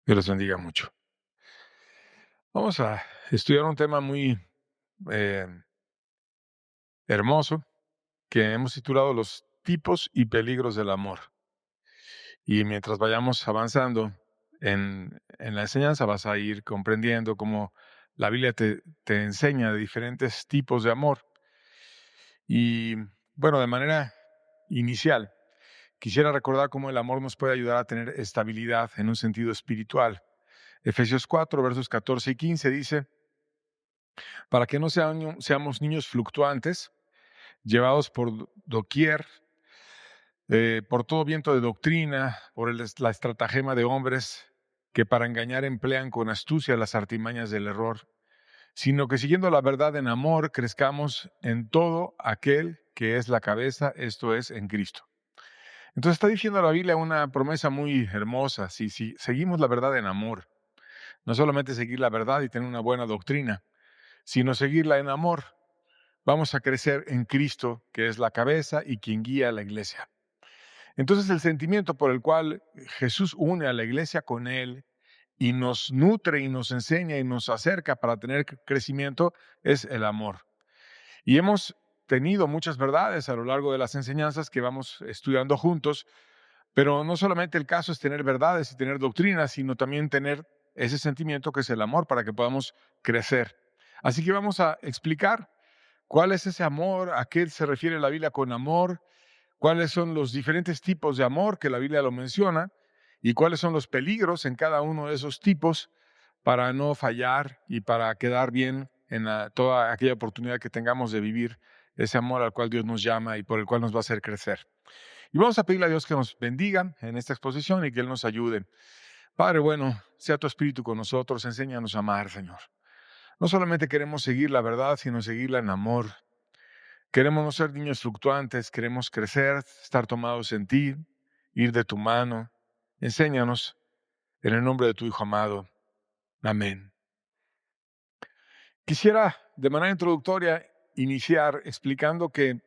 Dios los bendiga mucho. Vamos a estudiar un tema muy eh, hermoso que hemos titulado Los tipos y peligros del amor. Y mientras vayamos avanzando en la enseñanza, vas a ir comprendiendo cómo la Biblia te enseña de diferentes tipos de amor. Y bueno, de manera inicial, quisiera recordar cómo el amor nos puede ayudar a tener estabilidad en un sentido espiritual. Efesios 4, versos 14 y 15 dice: para que no seamos niños fluctuantes, llevados por doquier, por todo viento de doctrina, por la estratagema de hombres que para engañar emplean con astucia las artimañas del error, sino que siguiendo la verdad en amor, crezcamos en todo aquel que es la cabeza, esto es, en Cristo. Entonces está diciendo la Biblia una promesa muy hermosa: si seguimos la verdad en amor, no solamente seguir la verdad y tener una buena doctrina, sino seguirla en amor, vamos a crecer en Cristo, que es la cabeza y quien guía a la iglesia. Entonces, el sentimiento por el cual Jesús une a la iglesia con Él y nos nutre y nos enseña y nos acerca para tener crecimiento es el amor. Y hemos tenido muchas verdades a lo largo de las enseñanzas que vamos estudiando juntos, pero no solamente el caso es tener verdades y tener doctrinas, sino también tener ese sentimiento que es el amor para que podamos crecer. Así que vamos a explicar cuál es ese amor, a qué se refiere la Biblia con amor, cuáles son los diferentes tipos de amor que la Biblia lo menciona y cuáles son los peligros en cada uno de esos tipos para no fallar y para quedar bien en toda aquella oportunidad que tengamos de vivir ese amor al cual Dios nos llama y por el cual nos va a hacer crecer. Y vamos a pedirle a Dios que nos bendiga en esta exposición y que Él nos ayude. Padre bueno, sea tu espíritu con nosotros, enséñanos a amar, Señor. No solamente queremos seguir la verdad, sino seguirla en amor. Queremos no ser niños fluctuantes, queremos crecer, estar tomados en ti, ir de tu mano. Enséñanos en el nombre de tu Hijo amado. Amén. Quisiera, de manera introductoria, iniciar explicando que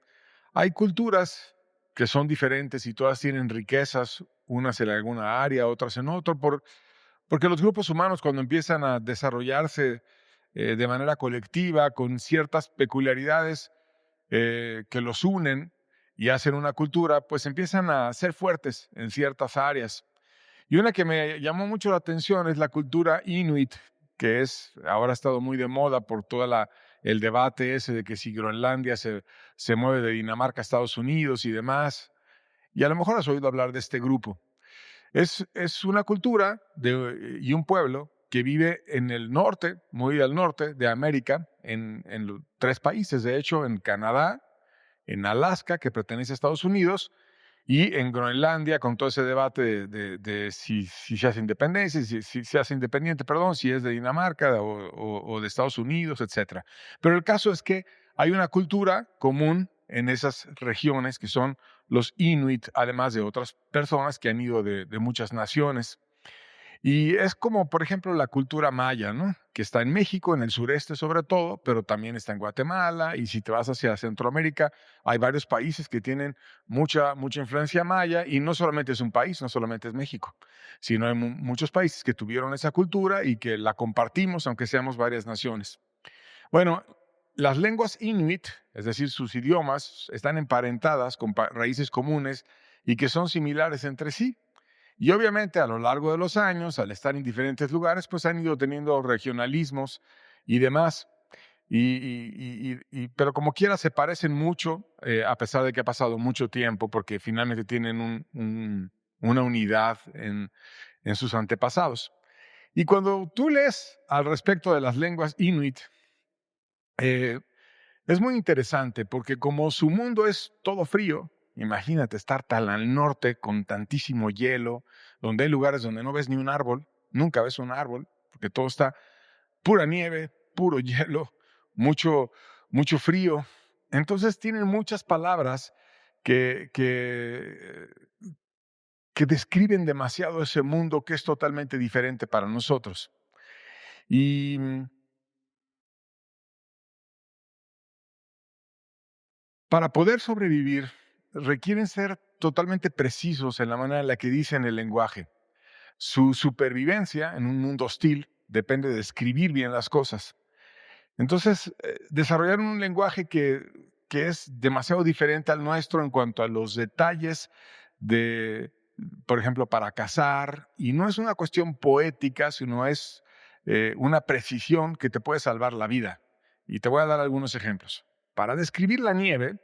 hay culturas que son diferentes y todas tienen riquezas, unas en alguna área, otras en otro, porque los grupos humanos cuando empiezan a desarrollarse de manera colectiva, con ciertas peculiaridades, que los unen y hacen una cultura, pues empiezan a ser fuertes en ciertas áreas. Y una que me llamó mucho la atención es la cultura inuit, que ahora ha estado muy de moda por el debate ese de que si Groenlandia se mueve de Dinamarca a Estados Unidos y demás. Y a lo mejor has oído hablar de este grupo. Es una cultura y un pueblo que vive en el norte, muy al norte de América, en los tres países, de hecho, en Canadá, en Alaska, que pertenece a Estados Unidos, y en Groenlandia, con todo ese debate de si se hace independencia, si se hace independiente, perdón, si es de Dinamarca o de Estados Unidos, etcétera. Pero el caso es que hay una cultura común en esas regiones que son los Inuit, además de otras personas que han ido de muchas naciones. Y es como, por ejemplo, la cultura maya, ¿no? Que está en México, en el sureste sobre todo, pero también está en Guatemala. Y si te vas hacia Centroamérica, hay varios países que tienen mucha influencia maya. Y no solamente es un país, no solamente es México, sino hay muchos países que tuvieron esa cultura y que la compartimos, aunque seamos varias naciones. Bueno, las lenguas inuit, es decir, sus idiomas, están emparentadas con raíces comunes y que son similares entre sí. Y obviamente a lo largo de los años, al estar en diferentes lugares, pues han ido teniendo regionalismos y demás. Pero como quiera se parecen mucho, a pesar de que ha pasado mucho tiempo, porque finalmente tienen una unidad en sus antepasados. Y cuando tú lees al respecto de las lenguas inuit, eh, es muy interesante porque como su mundo es todo frío, imagínate estar tan al norte con tantísimo hielo, donde hay lugares donde no ves ni un árbol, nunca ves un árbol, porque todo está pura nieve, puro hielo, mucho, mucho frío. Entonces tienen muchas palabras que, que, que describen demasiado ese mundo que es totalmente diferente para nosotros. Y para poder sobrevivir, requieren ser totalmente precisos en la manera en la que dicen el lenguaje. Su supervivencia en un mundo hostil depende de escribir bien las cosas. Entonces, desarrollar un lenguaje que es demasiado diferente al nuestro en cuanto a los detalles de, por ejemplo, para cazar, y no es una cuestión poética, sino es una precisión que te puede salvar la vida. Y te voy a dar algunos ejemplos. Para describir la nieve,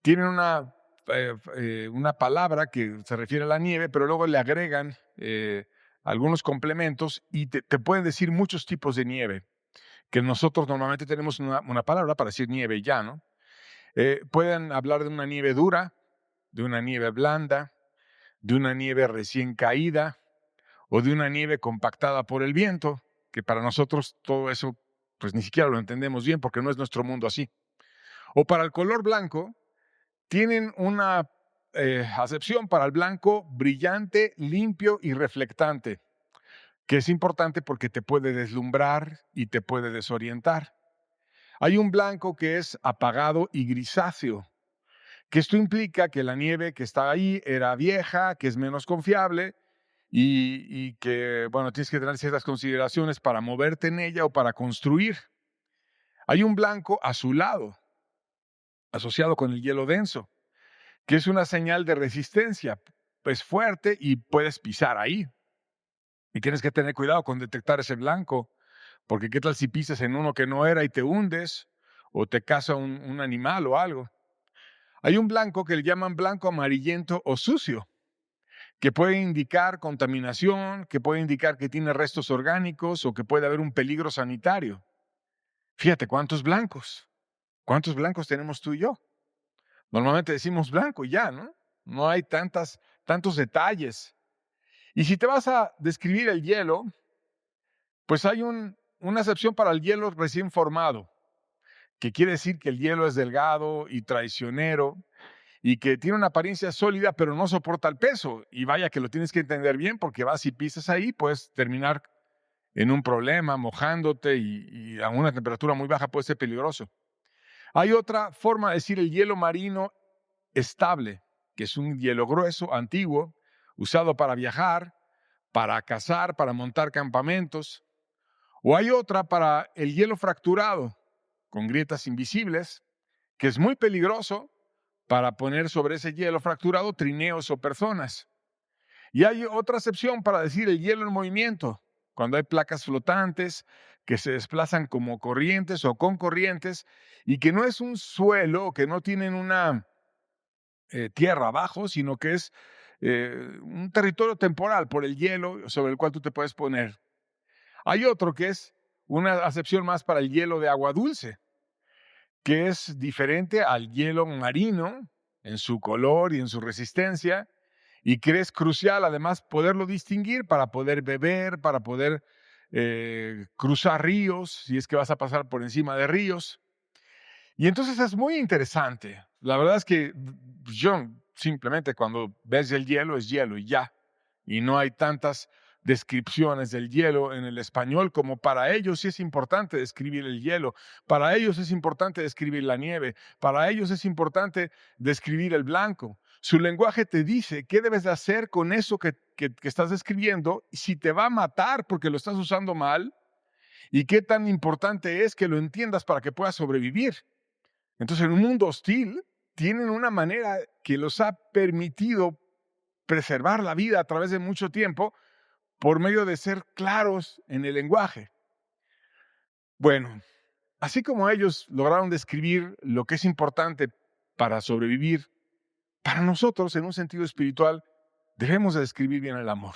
tienen una palabra que se refiere a la nieve, pero luego le agregan algunos complementos y te pueden decir muchos tipos de nieve, que nosotros normalmente tenemos una palabra para decir nieve y ya, ¿no? Pueden hablar de una nieve dura, de una nieve blanda, de una nieve recién caída o de una nieve compactada por el viento, que para nosotros todo eso pues ni siquiera lo entendemos bien porque no es nuestro mundo así. O para el color blanco, tienen una acepción para el blanco brillante, limpio y reflectante, que es importante porque te puede deslumbrar y te puede desorientar. Hay un blanco que es apagado y grisáceo, que esto implica que la nieve que está ahí era vieja, que es menos confiable y que, bueno, tienes que tener ciertas consideraciones para moverte en ella o para construir. Hay un blanco azulado, asociado con el hielo denso, que es una señal de resistencia, es fuerte y puedes pisar ahí. Y tienes que tener cuidado con detectar ese blanco, porque qué tal si pisas en uno que no era y te hundes, o te caza un animal o algo. Hay un blanco que le llaman blanco amarillento o sucio, que puede indicar contaminación, que puede indicar que tiene restos orgánicos o que puede haber un peligro sanitario. Fíjate cuántos blancos tenemos tú y yo. Normalmente decimos blanco y ya, ¿no? No hay tantos detalles. Y si te vas a describir el hielo, pues hay una acepción para el hielo recién formado, que quiere decir que el hielo es delgado y traicionero y que tiene una apariencia sólida, pero no soporta el peso. Y vaya que lo tienes que entender bien porque vas y pisas ahí, puedes terminar en un problema, mojándote y a una temperatura muy baja puede ser peligroso. Hay otra forma de decir el hielo marino estable, que es un hielo grueso, antiguo, usado para viajar, para cazar, para montar campamentos. O hay otra para el hielo fracturado, con grietas invisibles, que es muy peligroso para poner sobre ese hielo fracturado trineos o personas. Y hay otra acepción para decir el hielo en movimiento, cuando hay placas flotantes que se desplazan como corrientes o con corrientes y que no es un suelo, que no tienen una tierra abajo, sino que es un territorio temporal por el hielo sobre el cual tú te puedes poner. Hay otro que es una acepción más para el hielo de agua dulce, que es diferente al hielo marino en su color y en su resistencia, y que es crucial además poderlo distinguir para poder beber, para poder cruzar ríos, si es que vas a pasar por encima de ríos. Y entonces es muy interesante. La verdad es que yo simplemente cuando ves el hielo es hielo y ya. Y no hay tantas descripciones del hielo en el español como para ellos sí es importante describir el hielo. Para ellos es importante describir la nieve. Para ellos es importante describir el blanco. Su lenguaje te dice qué debes de hacer con eso que estás describiendo, si te va a matar porque lo estás usando mal y qué tan importante es que lo entiendas para que puedas sobrevivir. Entonces, en un mundo hostil, tienen una manera que los ha permitido preservar la vida a través de mucho tiempo por medio de ser claros en el lenguaje. Bueno, así como ellos lograron describir lo que es importante para sobrevivir, para nosotros, en un sentido espiritual, debemos de describir bien el amor.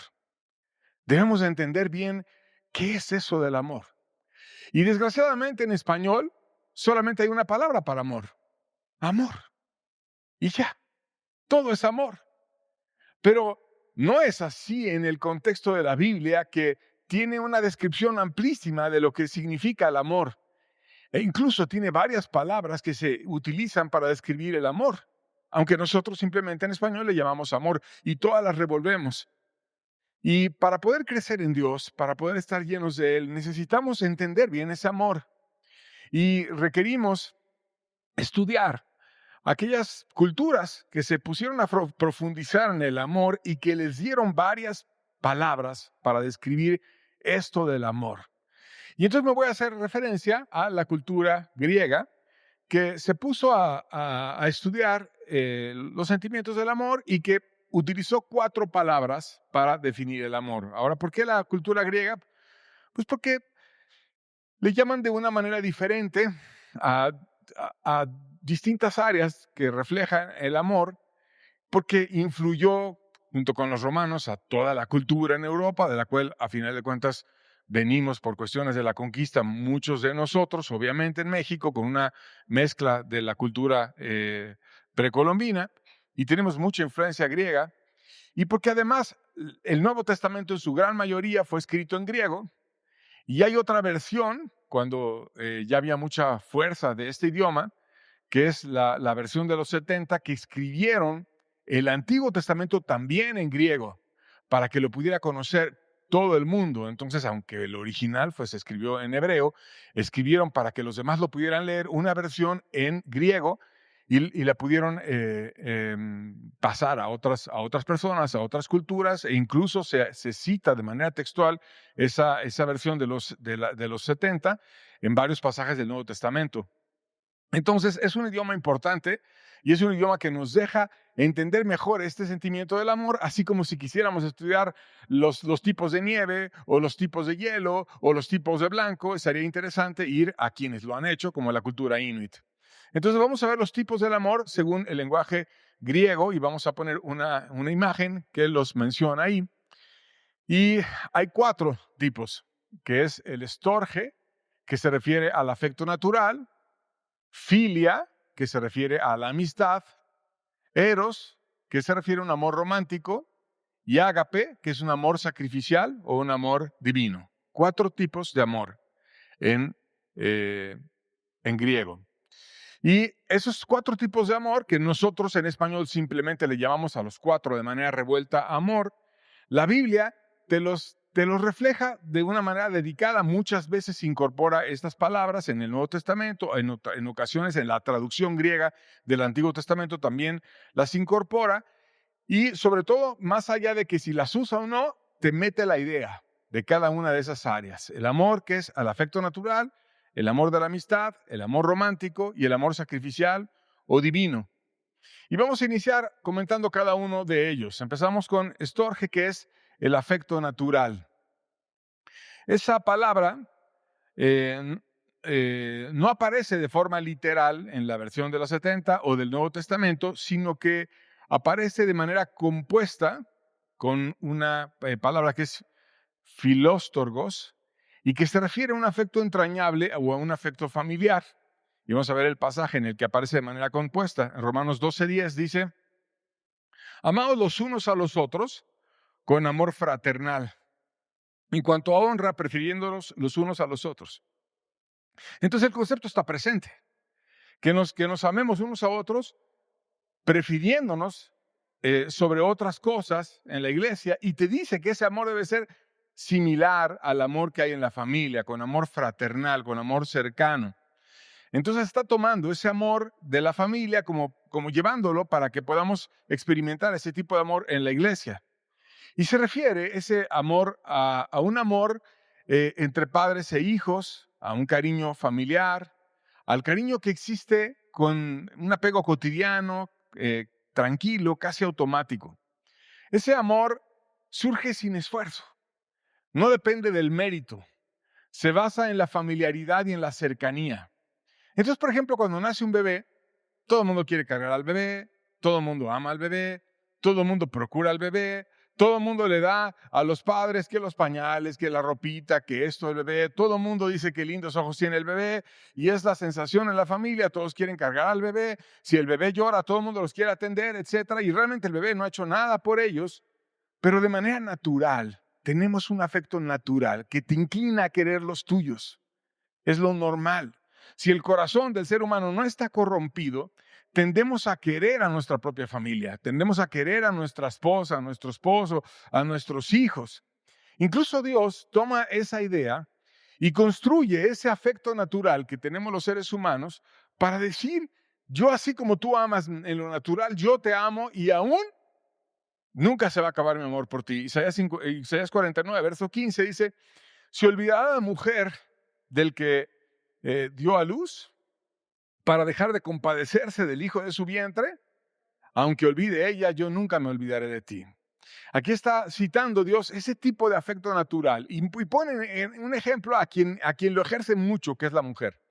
Debemos de entender bien qué es eso del amor. Y desgraciadamente en español solamente hay una palabra para amor. Amor. Y ya. Todo es amor. Pero no es así en el contexto de la Biblia, que tiene una descripción amplísima de lo que significa el amor. E incluso tiene varias palabras que se utilizan para describir el amor, aunque nosotros simplemente en español le llamamos amor y todas las revolvemos. Y para poder crecer en Dios, para poder estar llenos de Él, necesitamos entender bien ese amor y requerimos estudiar aquellas culturas que se pusieron a profundizar en el amor y que les dieron varias palabras para describir esto del amor. Y entonces me voy a hacer referencia a la cultura griega que se puso a estudiar los sentimientos del amor y que utilizó 4 palabras para definir el amor. Ahora, ¿por qué la cultura griega? Pues porque le llaman de una manera diferente a, a distintas áreas que reflejan el amor, porque influyó junto con los romanos a toda la cultura en Europa, de la cual a final de cuentas venimos por cuestiones de la conquista, muchos de nosotros, obviamente en México, con una mezcla de la cultura precolombina, y tenemos mucha influencia griega, y porque además el Nuevo Testamento en su gran mayoría fue escrito en griego, y hay otra versión, cuando ya había mucha fuerza de este idioma, que es la versión de los 70, que escribieron el Antiguo Testamento también en griego, para que lo pudiera conocer todo el mundo. Entonces, aunque el original se escribió en hebreo, escribieron para que los demás lo pudieran leer una versión en griego y la pudieron pasar a otras personas, a otras culturas, e incluso se cita de manera textual esa versión de los 70 en varios pasajes del Nuevo Testamento. Entonces, es un idioma importante y es un idioma que nos deja entender mejor este sentimiento del amor, así como si quisiéramos estudiar los tipos de nieve o los tipos de hielo o los tipos de blanco, sería interesante ir a quienes lo han hecho, como la cultura inuit. Entonces, vamos a ver los tipos del amor según el lenguaje griego y vamos a poner una imagen que los menciona ahí. Y hay 4 tipos, que es el estorge, que se refiere al afecto natural; filia, que se refiere a la amistad; eros, que se refiere a un amor romántico; y ágape, que es un amor sacrificial o un amor divino. 4 tipos de amor en griego. Y esos 4 tipos de amor, que nosotros en español simplemente le llamamos a los 4 de manera revuelta amor, la Biblia te los refleja de una manera dedicada. Muchas veces incorpora estas palabras en el Nuevo Testamento, en ocasiones en la traducción griega del Antiguo Testamento también las incorpora, y sobre todo, más allá de que si las usa o no, te mete la idea de cada una de esas áreas. El amor, que es al afecto natural; el amor de la amistad; el amor romántico; y el amor sacrificial o divino. Y vamos a iniciar comentando cada uno de ellos. Empezamos con estorge, que es el afecto natural. Esa palabra no aparece de forma literal en la versión de los 70 o del Nuevo Testamento, sino que aparece de manera compuesta con una palabra que es filóstorgos, y que se refiere a un afecto entrañable o a un afecto familiar. Y vamos a ver el pasaje en el que aparece de manera compuesta. En Romanos 12:10 dice: amaos los unos a los otros con amor fraternal, en cuanto a honra, prefiriéndolos los unos a los otros. Entonces el concepto está presente, que nos amemos unos a otros, prefiriéndonos sobre otras cosas en la iglesia, y te dice que ese amor debe ser similar al amor que hay en la familia, con amor fraternal, con amor cercano. Entonces está tomando ese amor de la familia como llevándolo para que podamos experimentar ese tipo de amor en la iglesia. Y se refiere ese amor a un amor entre padres e hijos, a un cariño familiar, al cariño que existe con un apego cotidiano, tranquilo, casi automático. Ese amor surge sin esfuerzo, no depende del mérito, se basa en la familiaridad y en la cercanía. Entonces, por ejemplo, cuando nace un bebé, todo el mundo quiere cargar al bebé, todo el mundo ama al bebé, todo el mundo procura al bebé, todo el mundo le da a los padres que los pañales, que la ropita, que esto del bebé. Todo el mundo dice qué lindos ojos tiene el bebé, y es la sensación en la familia. Todos quieren cargar al bebé. Si el bebé llora, todo el mundo los quiere atender, etc. Y realmente el bebé no ha hecho nada por ellos, pero de manera natural tenemos un afecto natural que te inclina a querer los tuyos. Es lo normal. Si el corazón del ser humano no está corrompido, tendemos a querer a nuestra propia familia, tendemos a querer a nuestra esposa, a nuestro esposo, a nuestros hijos. Incluso Dios toma esa idea y construye ese afecto natural que tenemos los seres humanos para decir: yo, así como tú amas en lo natural, yo te amo, y aún Nunca se va a acabar mi amor por ti. Isaías 49, verso 15 dice, ¿se olvidará la mujer del que dio a luz para dejar de compadecerse del hijo de su vientre? Aunque olvide ella, yo nunca me olvidaré de ti. Aquí está citando Dios ese tipo de afecto natural y pone en un ejemplo a quien lo ejerce mucho, que es la mujer.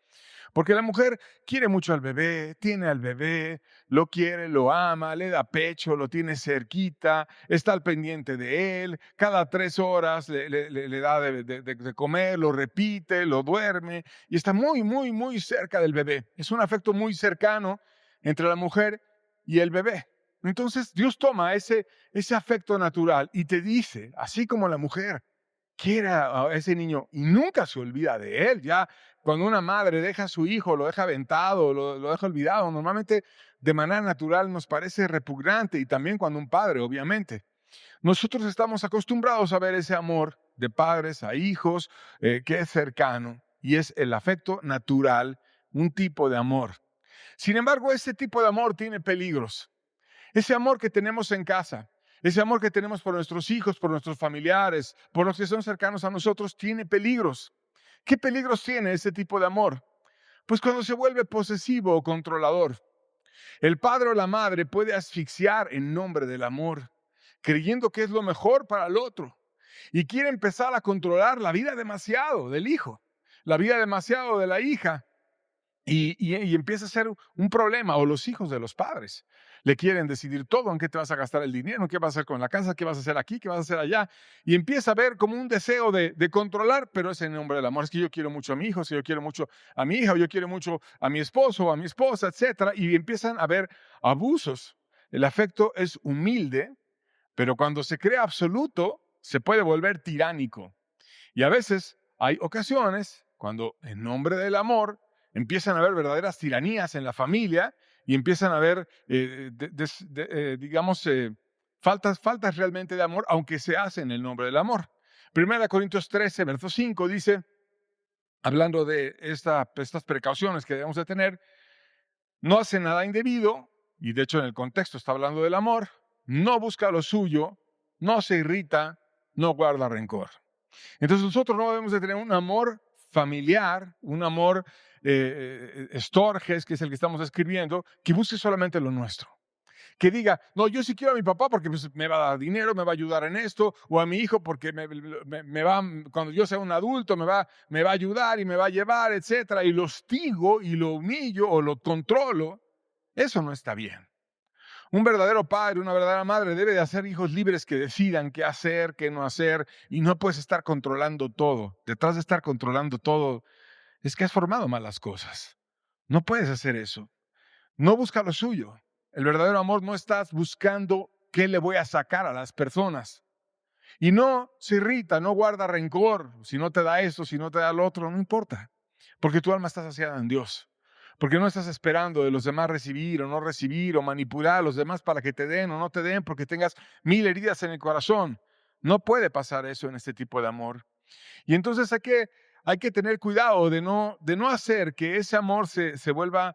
Porque la mujer quiere mucho al bebé, tiene al bebé, lo quiere, lo ama, le da pecho, lo tiene cerquita, está al pendiente de él, cada 3 horas le da de comer, lo repite, lo duerme y está muy, muy, muy cerca del bebé. Es un afecto muy cercano entre la mujer y el bebé. Entonces Dios toma ese afecto natural y te dice, así como la mujer quiere a ese niño y nunca se olvida de él. Ya cuando una madre deja a su hijo, lo deja aventado, lo deja olvidado, normalmente de manera natural nos parece repugnante y también cuando un padre, obviamente. Nosotros estamos acostumbrados a ver ese amor de padres a hijos que es cercano y es el afecto natural, un tipo de amor. Sin embargo, ese tipo de amor tiene peligros. Ese amor que tenemos en casa, ese amor que tenemos por nuestros hijos, por nuestros familiares, por los que son cercanos a nosotros, tiene peligros. ¿Qué peligros tiene ese tipo de amor? Pues cuando se vuelve posesivo o controlador. El padre o la madre puede asfixiar en nombre del amor, creyendo que es lo mejor para el otro. Y quiere empezar a controlar la vida demasiado del hijo, la vida demasiado de la hija. Y empieza a ser un problema, o los hijos de los padres. Le quieren decidir todo, en qué te vas a gastar el dinero, qué vas a hacer con la casa, qué vas a hacer aquí, qué vas a hacer allá. Y empieza a ver como un deseo de controlar, pero es en nombre del amor. Es que yo quiero mucho a mi hijo, si yo quiero mucho a mi hija, o yo quiero mucho a mi esposo o a mi esposa, etcétera. Y empiezan a haber abusos. El afecto es humilde, pero cuando se crea absoluto, se puede volver tiránico. Y a veces hay ocasiones cuando en nombre del amor empiezan a haber verdaderas tiranías en la familia y empiezan a haber, digamos, faltas realmente de amor, aunque se hace en el nombre del amor. Primera Corintios 13, verso 5 dice, hablando de estas precauciones que debemos de tener, no hace nada indebido, y de hecho en el contexto está hablando del amor, no busca lo suyo, no se irrita, no guarda rencor. Entonces nosotros no debemos de tener un amor familiar, un amor estorges, que es el que estamos escribiendo, que busque solamente lo nuestro. Que diga, no, yo sí quiero a mi papá porque pues, me va a dar dinero, me va a ayudar en esto, o a mi hijo porque me va, cuando yo sea un adulto, me va a ayudar y me va a llevar, etcétera, y lo hostigo y lo humillo o lo controlo. Eso no está bien. Un verdadero padre, una verdadera madre debe de hacer hijos libres que decidan qué hacer, qué no hacer, y no puedes estar controlando todo. Detrás de estar controlando todo es que has formado malas cosas. No puedes hacer eso. No busca lo suyo. El verdadero amor no estás buscando qué le voy a sacar a las personas. Y no se irrita, no guarda rencor. Si no te da esto, si no te da lo otro, no importa. Porque tu alma está saciada en Dios. Porque no estás esperando de los demás recibir o no recibir o manipular a los demás para que te den o no te den porque tengas 1000 heridas en el corazón. No puede pasar eso en este tipo de amor. Y entonces hay que tener cuidado de no hacer que ese amor se vuelva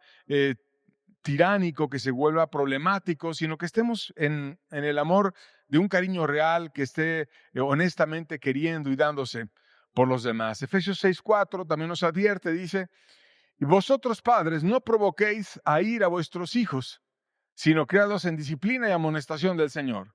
tiránico, que se vuelva problemático, sino que estemos en el amor de un cariño real, que esté honestamente queriendo y dándose por los demás. Efesios 6:4 también nos advierte, dice, y vosotros padres no provoquéis a ir a vuestros hijos, sino criadlos en disciplina y amonestación del Señor.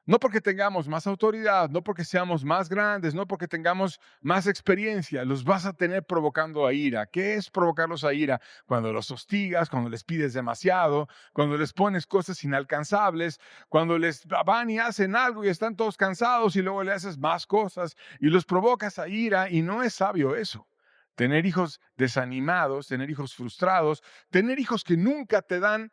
No porque tengamos más autoridad, no porque seamos más grandes, no porque tengamos más experiencia, los vas a tener provocando a ira. ¿Qué es provocarlos a ira? Cuando los hostigas, cuando les pides demasiado, cuando les pones cosas inalcanzables, cuando les van y hacen algo y están todos cansados y luego le haces más cosas y los provocas a ira y no es sabio eso. Tener hijos desanimados, tener hijos frustrados, tener hijos que nunca te dan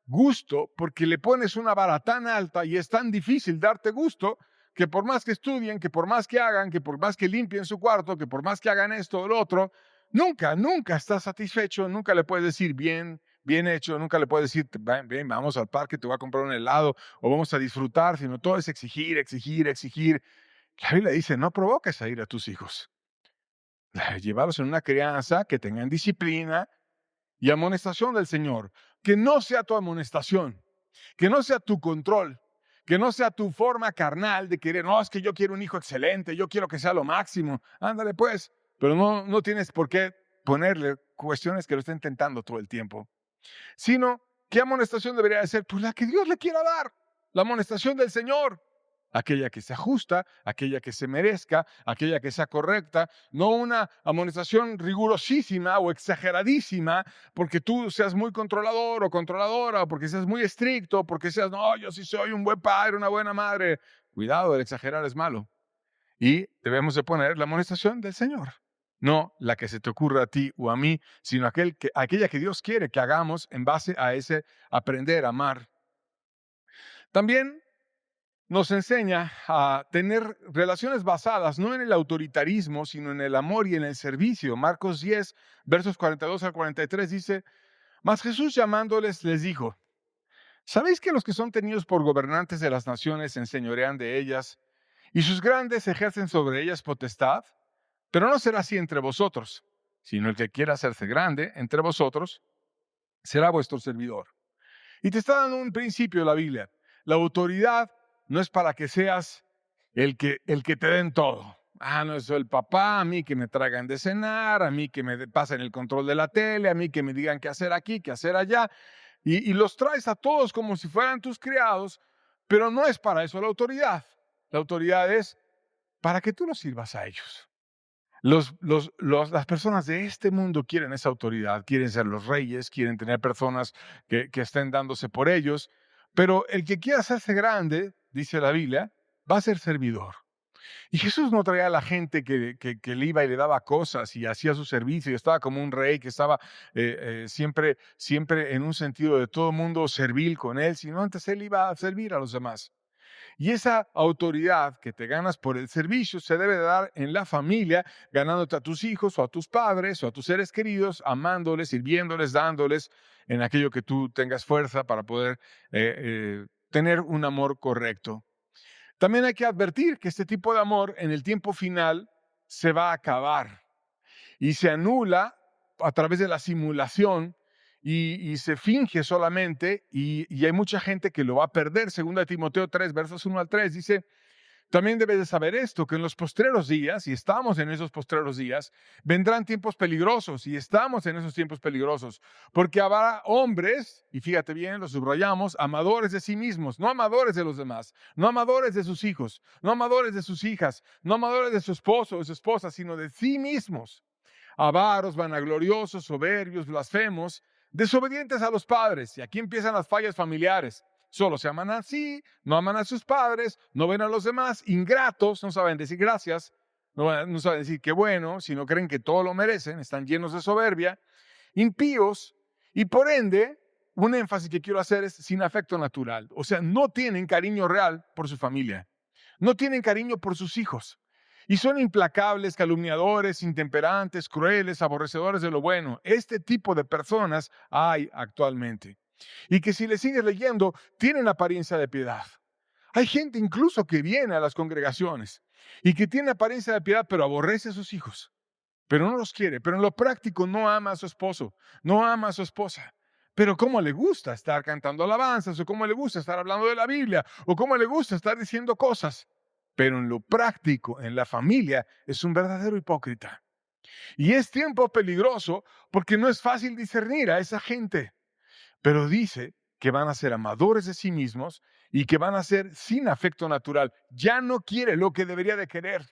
gusto porque le pones una vara tan alta y es tan difícil darte gusto que por más que estudien, que por más que hagan, que por más que limpien su cuarto, que por más que hagan esto o lo otro, nunca estás satisfecho, nunca le puedes decir bien hecho, nunca le puedes decir, ven, vamos al parque, te voy a comprar un helado o vamos a disfrutar, sino todo es exigir, exigir, exigir. La Biblia dice, no provoques a ir a tus hijos. Llevarlos en una crianza que tengan disciplina y amonestación del Señor. Que no sea tu amonestación, que no sea tu control, Que no sea tu forma carnal de querer, no, es que yo quiero un hijo excelente, yo quiero que sea lo máximo. Ándale pues, pero no tienes por qué ponerle cuestiones que lo estén tentando todo el tiempo. Sino, ¿qué amonestación debería de ser? Pues la que Dios le quiera dar, la amonestación del Señor. Aquella que sea justa, aquella que se merezca, aquella que sea correcta, no una amonestación rigurosísima o exageradísima porque tú seas muy controlador o controladora, o porque seas muy estricto, o porque seas, no, yo sí soy un buen padre, una buena madre. Cuidado, el exagerar es malo. Y debemos de poner la amonestación del Señor, no la que se te ocurra a ti o a mí, sino aquella que Dios quiere que hagamos en base a ese aprender a amar. También nos enseña a tener relaciones basadas no en el autoritarismo, sino en el amor y en el servicio. Marcos 10, versos 42 al 43 dice, mas Jesús llamándoles les dijo, ¿sabéis que los que son tenidos por gobernantes de las naciones se enseñorean de ellas y sus grandes ejercen sobre ellas potestad? Pero no será así entre vosotros, sino el que quiera hacerse grande entre vosotros será vuestro servidor. Y te está dando un principio de la Biblia. La autoridad no es para que seas el que te den todo. No soy el papá, a mí que me traigan de cenar, a mí que me pasen el control de la tele, a mí que me digan qué hacer aquí, qué hacer allá. Y los traes a todos como si fueran tus criados, pero no es para eso la autoridad. La autoridad es para que tú los sirvas a ellos. Las personas de este mundo quieren esa autoridad, quieren ser los reyes, quieren tener personas que estén dándose por ellos, pero el que quiera hacerse grande, dice la Biblia, va a ser servidor. Y Jesús no traía a la gente que le iba y le daba cosas y hacía su servicio y estaba como un rey que estaba siempre en un sentido de todo mundo servil con él, sino antes él iba a servir a los demás. Y esa autoridad que te ganas por el servicio se debe de dar en la familia, ganándote a tus hijos o a tus padres o a tus seres queridos, amándoles, sirviéndoles, dándoles en aquello que tú tengas fuerza para poder tener un amor correcto. También hay que advertir que este tipo de amor en el tiempo final se va a acabar y se anula a través de la simulación y se finge solamente y hay mucha gente que lo va a perder. Segunda Timoteo 3, versos 1 al 3 dice, también debes de saber esto, que en los postreros días, y estamos en esos postreros días, vendrán tiempos peligrosos y estamos en esos tiempos peligrosos, porque habrá hombres, y fíjate bien, lo subrayamos, amadores de sí mismos, no amadores de los demás, no amadores de sus hijos, no amadores de sus hijas, no amadores de su esposo o de su esposa, sino de sí mismos avaros, vanagloriosos, soberbios, blasfemos, desobedientes a los padres. Y aquí empiezan las fallas familiares. Solo se aman a sí, no aman a sus padres, no ven a los demás, ingratos, no saben decir gracias, no saben decir qué bueno, sino creen que todo lo merecen, están llenos de soberbia, impíos, y por ende, un énfasis que quiero hacer es sin afecto natural. O sea, no tienen cariño real por su familia, no tienen cariño por sus hijos. Y son implacables, calumniadores, intemperantes, crueles, aborrecedores de lo bueno. Este tipo de personas hay actualmente. Y que si le sigues leyendo, tienen apariencia de piedad. Hay gente incluso que viene a las congregaciones y que tiene apariencia de piedad, pero aborrece a sus hijos. Pero no los quiere. Pero en lo práctico no ama a su esposo, no ama a su esposa. Pero cómo le gusta estar cantando alabanzas, o cómo le gusta estar hablando de la Biblia, o cómo le gusta estar diciendo cosas. Pero en lo práctico, en la familia, es un verdadero hipócrita. Y es tiempo peligroso porque no es fácil discernir a esa gente. Pero dice que van a ser amadores de sí mismos y que van a ser sin afecto natural. Ya no quiere lo que debería de querer.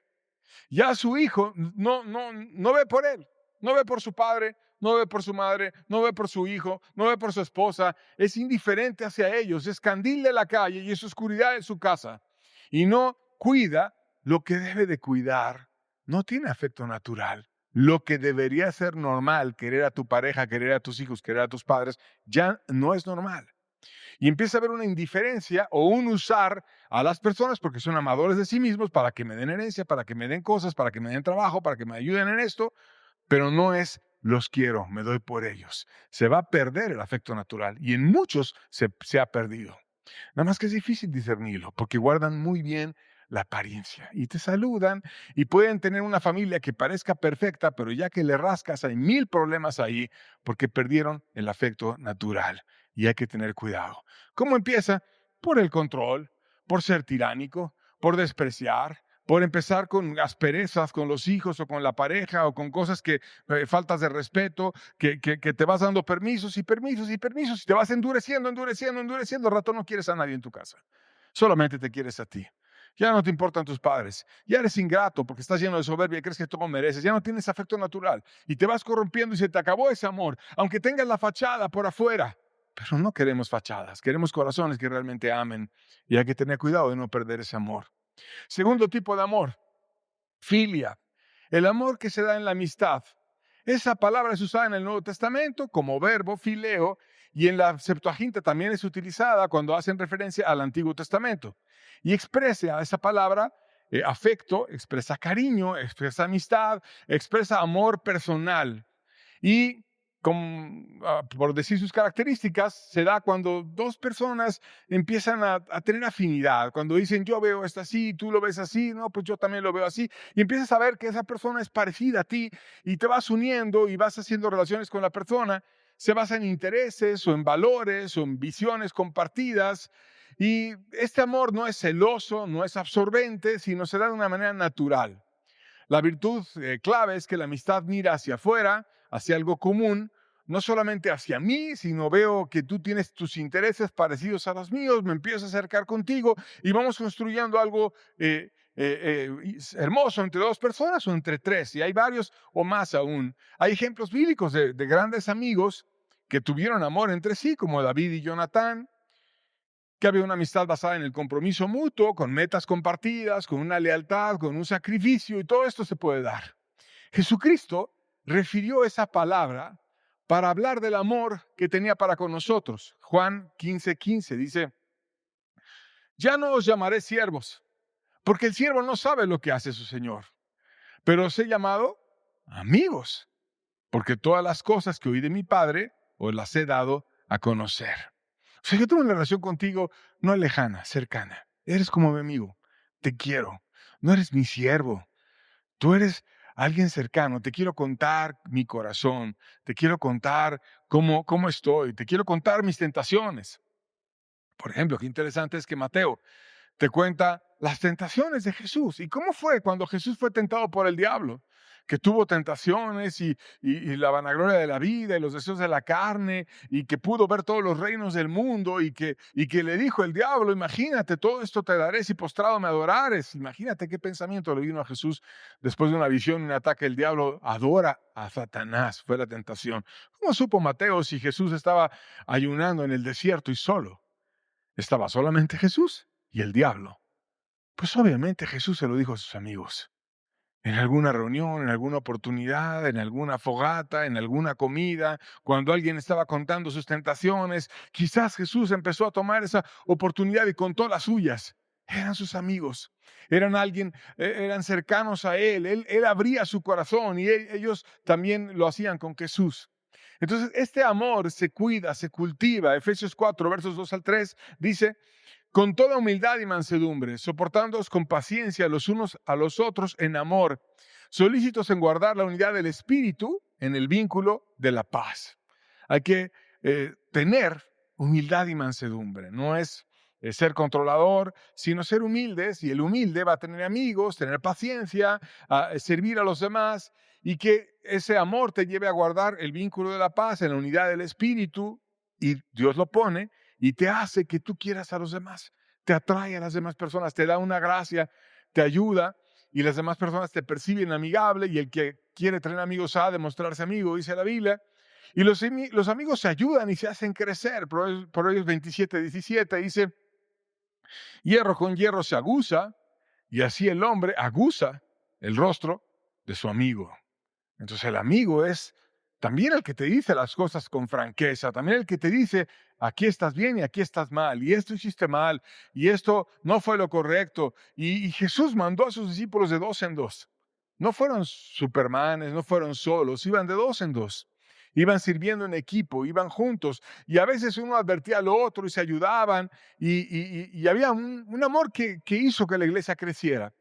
Ya su hijo no ve por él, no ve por su padre, no ve por su madre, no ve por su hijo, no ve por su esposa. Es indiferente hacia ellos, es candil de la calle y es oscuridad en su casa. Y no cuida lo que debe de cuidar. No tiene afecto natural. Lo que debería ser normal, querer a tu pareja, querer a tus hijos, querer a tus padres, ya no es normal. Y empieza a haber una indiferencia o un usar a las personas porque son amadores de sí mismos para que me den herencia, para que me den cosas, para que me den trabajo, para que me ayuden en esto, pero no es los quiero, me doy por ellos. Se va a perder el afecto natural y en muchos se ha perdido. Nada más que es difícil discernirlo porque guardan muy bien la apariencia y te saludan y pueden tener una familia que parezca perfecta, pero ya que le rascas hay 1000 problemas ahí porque perdieron el afecto natural y hay que tener cuidado. ¿Cómo empieza? Por el control, por ser tiránico, por despreciar, por empezar con asperezas con los hijos o con la pareja o con cosas que, faltas de respeto, que te vas dando permisos y permisos y permisos y te vas endureciendo, endureciendo, endureciendo. Al rato no quieres a nadie en tu casa. Solamente te quieres a ti. Ya no te importan tus padres. Ya eres ingrato porque estás lleno de soberbia y crees que todo mereces. Ya no tienes afecto natural y te vas corrompiendo y se te acabó ese amor. Aunque tengas la fachada por afuera. Pero no queremos fachadas, queremos corazones que realmente amen. Y hay que tener cuidado de no perder ese amor. Segundo tipo de amor, filia. El amor que se da en la amistad. Esa palabra es usada en el Nuevo Testamento como verbo fileo y en la Septuaginta también es utilizada cuando hacen referencia al Antiguo Testamento. Y expresa esa palabra afecto, expresa cariño, expresa amistad, expresa amor personal. Y por decir sus características, se da cuando dos personas empiezan a tener afinidad. Cuando dicen, yo veo esto así, tú lo ves así, no, pues yo también lo veo así. Y empiezas a ver que esa persona es parecida a ti y te vas uniendo y vas haciendo relaciones con la persona. Se basa en intereses o en valores o en visiones compartidas. Y este amor no es celoso, no es absorbente, sino se da de una manera natural. La virtud clave es que la amistad mira hacia afuera, hacia algo común, no solamente hacia mí, sino veo que tú tienes tus intereses parecidos a los míos, me empiezo a acercar contigo y vamos construyendo algo hermoso entre dos personas o entre tres, y hay varios o más aún. Hay ejemplos bíblicos de grandes amigos que tuvieron amor entre sí, como David y Jonatán, que había una amistad basada en el compromiso mutuo, con metas compartidas, con una lealtad, con un sacrificio, y todo esto se puede dar. Jesucristo refirió esa palabra para hablar del amor que tenía para con nosotros. Juan 15:15 dice, ya no os llamaré siervos, porque el siervo no sabe lo que hace su Señor, pero os he llamado amigos, porque todas las cosas que oí de mi Padre os las he dado a conocer. O sea, yo tengo una relación contigo no lejana, cercana. Eres como mi amigo, te quiero. No eres mi siervo, tú eres alguien cercano. Te quiero contar mi corazón, te quiero contar cómo estoy, te quiero contar mis tentaciones. Por ejemplo, qué interesante es que Mateo te cuenta las tentaciones de Jesús. ¿Y cómo fue cuando Jesús fue tentado por el diablo? Que tuvo tentaciones y la vanagloria de la vida y los deseos de la carne y que pudo ver todos los reinos del mundo y que le dijo el diablo, imagínate, todo esto te daré si postrado me adorares. Imagínate qué pensamiento le vino a Jesús después de una visión y un ataque. El diablo adora a Satanás, fue la tentación. ¿Cómo supo Mateo si Jesús estaba ayunando en el desierto y solo? Estaba solamente Jesús y el diablo. Pues obviamente Jesús se lo dijo a sus amigos. En alguna reunión, en alguna oportunidad, en alguna fogata, en alguna comida, cuando alguien estaba contando sus tentaciones, quizás Jesús empezó a tomar esa oportunidad y contó las suyas. Eran sus amigos, eran cercanos a él. Él abría su corazón y ellos también lo hacían con Jesús. Entonces, este amor se cuida, se cultiva. Efesios 4, versos 2 al 3 dice, con toda humildad y mansedumbre, soportándoos con paciencia los unos a los otros en amor, solícitos en guardar la unidad del espíritu en el vínculo de la paz. Hay que tener humildad y mansedumbre. No es ser controlador, sino ser humildes, y el humilde va a tener amigos, tener paciencia, a servir a los demás, y que ese amor te lleve a guardar el vínculo de la paz en la unidad del espíritu, y Dios lo pone y te hace que tú quieras a los demás, te atrae a las demás personas, te da una gracia, te ayuda, y las demás personas te perciben amigable, y el que quiere tener amigos ha de mostrarse amigo, dice la Biblia. Y los amigos se ayudan y se hacen crecer. Proverbios 27:17 dice, hierro con hierro se aguza, y así el hombre aguza el rostro de su amigo. Entonces el amigo es también el que te dice las cosas con franqueza, también el que te dice, aquí estás bien y aquí estás mal, y esto hiciste mal, y esto no fue lo correcto. Y Jesús mandó a sus discípulos de dos en dos. No fueron supermanes, no fueron solos, iban de dos en dos. Iban sirviendo en equipo, iban juntos, y a veces uno advertía al otro y se ayudaban, y había un amor que hizo que la iglesia creciera.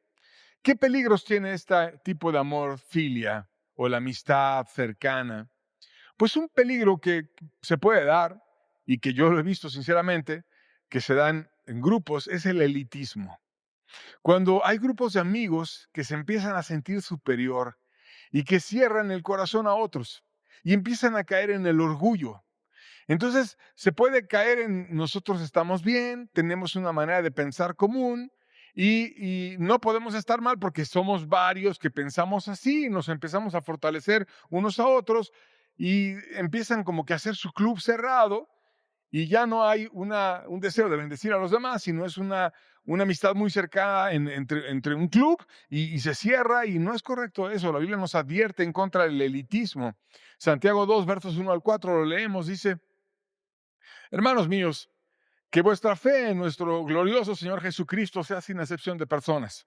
¿Qué peligros tiene este tipo de amor filia o la amistad cercana? Pues un peligro que se puede dar y que yo lo he visto sinceramente, que se dan en grupos es el elitismo. Cuando hay grupos de amigos que se empiezan a sentir superior y que cierran el corazón a otros y empiezan a caer en el orgullo. Entonces, se puede caer en nosotros estamos bien, tenemos una manera de pensar común y no podemos estar mal porque somos varios que pensamos así, nos empezamos a fortalecer unos a otros y empiezan como que a hacer su club cerrado y ya no hay un deseo de bendecir a los demás, sino es una amistad muy cercana entre un club y se cierra y no es correcto eso. La Biblia nos advierte en contra del elitismo. Santiago 2, versos 1 al 4, lo leemos, dice: hermanos míos, que vuestra fe en nuestro glorioso Señor Jesucristo sea sin excepción de personas.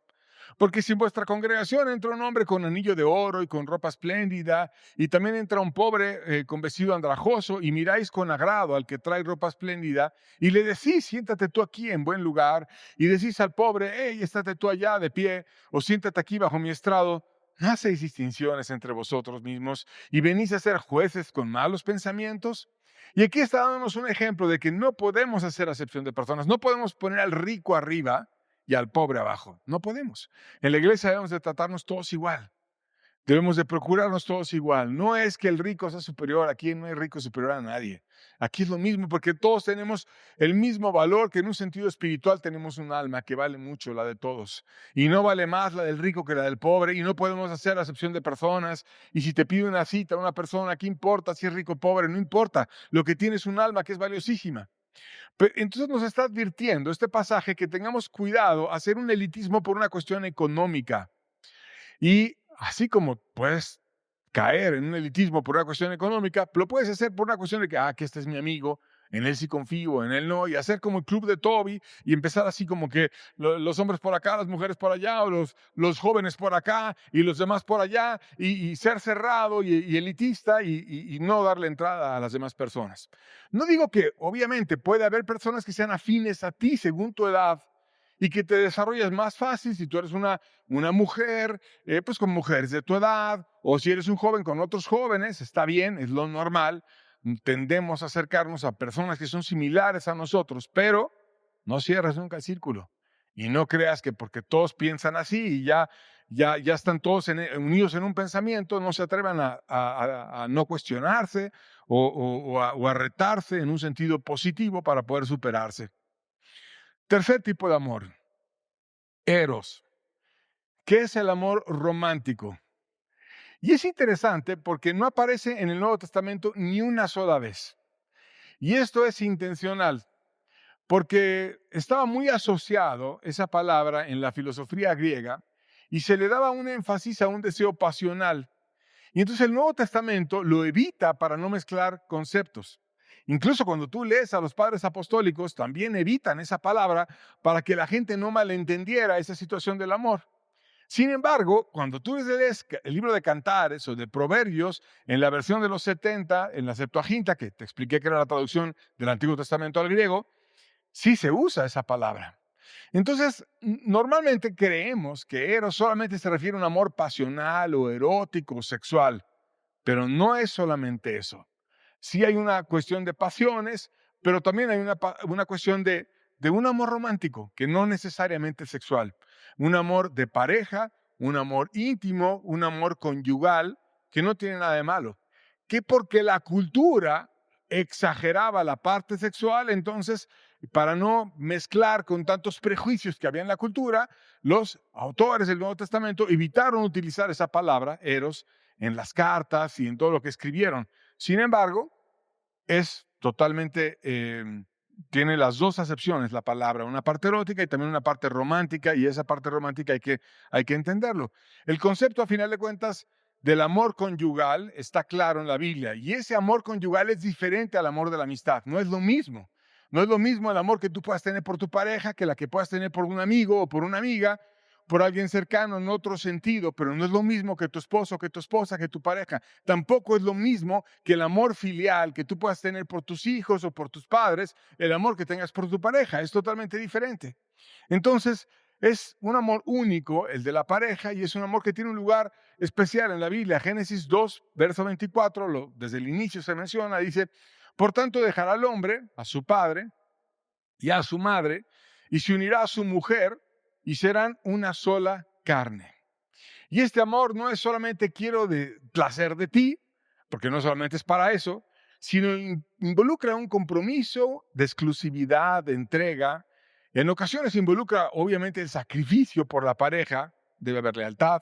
Porque si en vuestra congregación entra un hombre con anillo de oro y con ropa espléndida, y también entra un pobre con vestido andrajoso, y miráis con agrado al que trae ropa espléndida, y le decís, siéntate tú aquí en buen lugar, y decís al pobre, hey, estate tú allá de pie, o siéntate aquí bajo mi estrado, no hacéis distinciones entre vosotros mismos, y venís a ser jueces con malos pensamientos. Y aquí está dándonos un ejemplo de que no podemos hacer acepción de personas, no podemos poner al rico arriba y al pobre abajo. No podemos. En la iglesia debemos de tratarnos todos igual. Debemos de procurarnos todos igual. No es que el rico sea superior. Aquí no hay rico superior a nadie. Aquí es lo mismo porque todos tenemos el mismo valor, que en un sentido espiritual tenemos un alma que vale mucho, la de todos. Y no vale más la del rico que la del pobre. Y no podemos hacer acepción de personas. Y si te pide una cita a una persona, ¿qué importa si es rico o pobre? No importa. Lo que tiene es un alma que es valiosísima. Entonces nos está advirtiendo este pasaje que tengamos cuidado a hacer un elitismo por una cuestión económica. Y así como puedes caer en un elitismo por una cuestión económica, lo puedes hacer por una cuestión de que este es mi amigo, en él sí confío, en él no, y hacer como el club de Toby y empezar así como que los hombres por acá, las mujeres por allá, o los jóvenes por acá y los demás por allá, y ser cerrado y elitista y no darle entrada a las demás personas. No digo que obviamente puede haber personas que sean afines a ti según tu edad y que te desarrolles más fácil si tú eres una mujer, pues con mujeres de tu edad, o si eres un joven con otros jóvenes, está bien, es lo normal. Tendemos a acercarnos a personas que son similares a nosotros, pero no cierres nunca el círculo. Y no creas que porque todos piensan así y ya están todos unidos en un pensamiento, no se atrevan a no cuestionarse o a retarse en un sentido positivo para poder superarse. Tercer tipo de amor, eros. ¿Qué es el amor romántico? Y es interesante porque no aparece en el Nuevo Testamento ni una sola vez. Y esto es intencional, porque estaba muy asociado esa palabra en la filosofía griega y se le daba un énfasis a un deseo pasional. Y entonces el Nuevo Testamento lo evita para no mezclar conceptos. Incluso cuando tú lees a los padres apostólicos, también evitan esa palabra para que la gente no malentendiera esa situación del amor. Sin embargo, cuando tú lees el libro de Cantares o de Proverbios, en la versión de los 70, en la Septuaginta, que te expliqué que era la traducción del Antiguo Testamento al griego, sí se usa esa palabra. Entonces, normalmente creemos que eros solamente se refiere a un amor pasional o erótico o sexual, pero no es solamente eso. Sí hay una cuestión de pasiones, pero también hay una cuestión de un amor romántico, que no necesariamente es sexual. Un amor de pareja, un amor íntimo, un amor conyugal, que no tiene nada de malo. Que porque la cultura exageraba la parte sexual, entonces, para no mezclar con tantos prejuicios que había en la cultura, los autores del Nuevo Testamento evitaron utilizar esa palabra, eros, en las cartas y en todo lo que escribieron. Sin embargo, es totalmente, tiene las dos acepciones la palabra, una parte erótica y también una parte romántica, y esa parte romántica hay que entenderlo. El concepto, a final de cuentas, del amor conyugal está claro en la Biblia, y ese amor conyugal es diferente al amor de la amistad, no es lo mismo. No es lo mismo el amor que tú puedas tener por tu pareja que la que puedas tener por un amigo o por una amiga, por alguien cercano en otro sentido, pero no es lo mismo que tu esposo, que tu esposa, que tu pareja. Tampoco es lo mismo que el amor filial que tú puedas tener por tus hijos o por tus padres, el amor que tengas por tu pareja. Es totalmente diferente. Entonces, es un amor único, el de la pareja, y es un amor que tiene un lugar especial en la Biblia. Génesis 2, verso 24, desde el inicio se menciona, dice: por tanto dejará al hombre, a su padre, y a su madre, y se unirá a su mujer, y serán una sola carne. Y este amor no es solamente quiero de placer de ti, porque no solamente es para eso, sino involucra un compromiso de exclusividad, de entrega. En ocasiones involucra obviamente el sacrificio por la pareja, debe haber lealtad,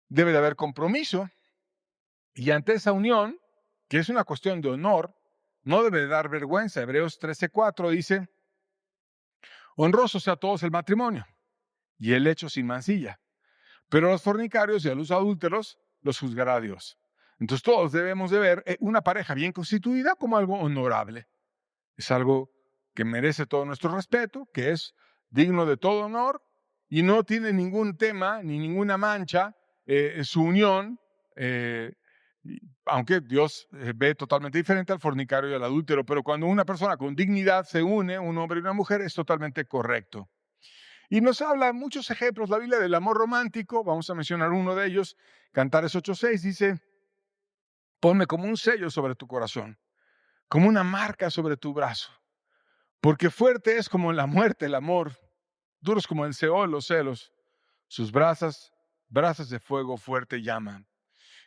debe de haber compromiso, y ante esa unión, que es una cuestión de honor, no debe de dar vergüenza. Hebreos 13:4 dice, honroso sea a todos el matrimonio y el hecho sin mancilla. Pero a los fornicarios y a los adúlteros los juzgará Dios. Entonces todos debemos de ver una pareja bien constituida como algo honorable. Es algo que merece todo nuestro respeto, que es digno de todo honor y no tiene ningún tema ni ninguna mancha su unión, aunque Dios ve totalmente diferente al fornicario y al adúltero, pero cuando una persona con dignidad se une, un hombre y una mujer, es totalmente correcto. Y nos habla muchos ejemplos la Biblia del amor romántico. Vamos a mencionar uno de ellos. Cantares 8:6 dice, ponme como un sello sobre tu corazón, como una marca sobre tu brazo. Porque fuerte es como la muerte el amor, duros como el Seol los celos. Sus brasas de fuego fuerte llaman.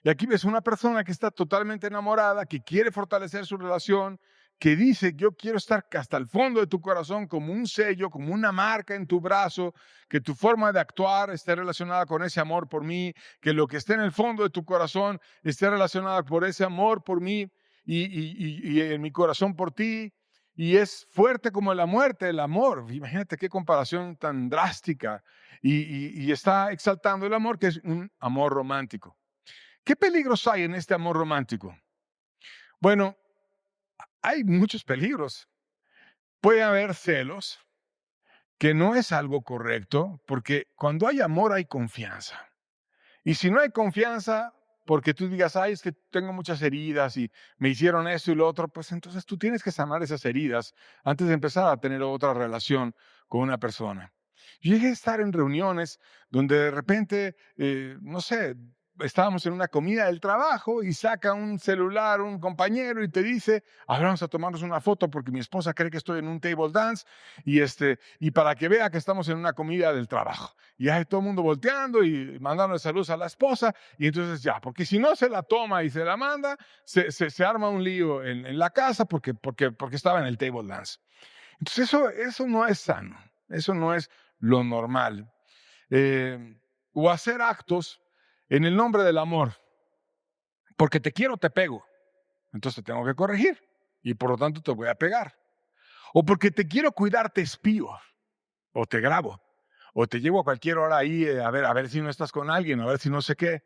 Y aquí ves una persona que está totalmente enamorada, que quiere fortalecer su relación, que dice, yo quiero estar hasta el fondo de tu corazón como un sello, como una marca en tu brazo, que tu forma de actuar esté relacionada con ese amor por mí, que lo que esté en el fondo de tu corazón esté relacionado por ese amor por mí y en mi corazón por ti. Y es fuerte como la muerte, el amor. Imagínate qué comparación tan drástica. Y está exaltando el amor, que es un amor romántico. ¿Qué peligros hay en este amor romántico? Bueno, hay muchos peligros. Puede haber celos, que no es algo correcto, porque cuando hay amor hay confianza. Y si no hay confianza, porque tú digas, ay, es que tengo muchas heridas y me hicieron esto y lo otro, pues entonces tú tienes que sanar esas heridas antes de empezar a tener otra relación con una persona. Yo llegué a estar en reuniones donde de repente, no sé, estábamos en una comida del trabajo y saca un celular un compañero y te dice, a ver, vamos a tomarnos una foto porque mi esposa cree que estoy en un table dance y para que vea que estamos en una comida del trabajo. Y hay todo el mundo volteando y mandando saludos a la esposa y entonces ya, porque si no se la toma y se la manda, se arma un lío en la casa porque estaba en el table dance. Entonces eso no es sano, eso no es lo normal. O hacer actos en el nombre del amor. Porque te quiero, te pego. Entonces te tengo que corregir y por lo tanto te voy a pegar. O porque te quiero cuidar, te espío o te grabo o te llevo a cualquier hora ahí a ver si no estás con alguien, a ver si no sé qué.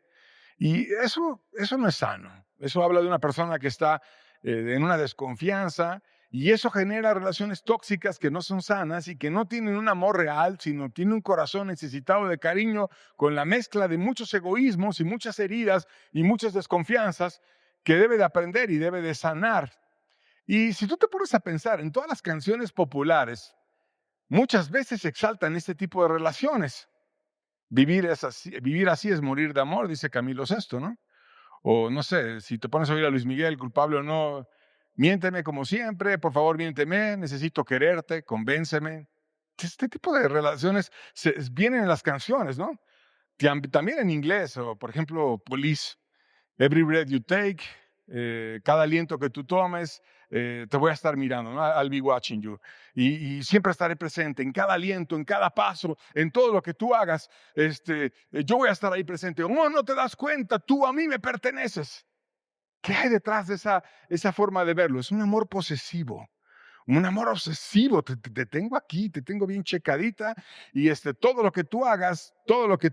Y eso no es sano. Eso habla de una persona que está en una desconfianza y eso genera relaciones tóxicas que no son sanas y que no tienen un amor real, sino tienen un corazón necesitado de cariño con la mezcla de muchos egoísmos y muchas heridas y muchas desconfianzas que debe de aprender y debe de sanar. Y si tú te pones a pensar en todas las canciones populares, muchas veces exaltan este tipo de relaciones. Vivir así es morir de amor, dice Camilo Sesto, ¿no? O no sé, si te pones a oír a Luis Miguel, culpable o no, miénteme como siempre, por favor miénteme, necesito quererte, convénceme. Este tipo de relaciones vienen en las canciones, ¿no? También en inglés, o por ejemplo, Police. Every breath you take, cada aliento que tú tomes, te voy a estar mirando, ¿no? I'll be watching you. Y siempre estaré presente en cada aliento, en cada paso, en todo lo que tú hagas. Yo voy a estar ahí presente. Oh, no te das cuenta, tú a mí me perteneces. ¿Qué hay detrás de esa forma de verlo? Es un amor posesivo. Un amor obsesivo, te tengo aquí, te tengo bien checadita y todo lo que tú hagas, todo lo que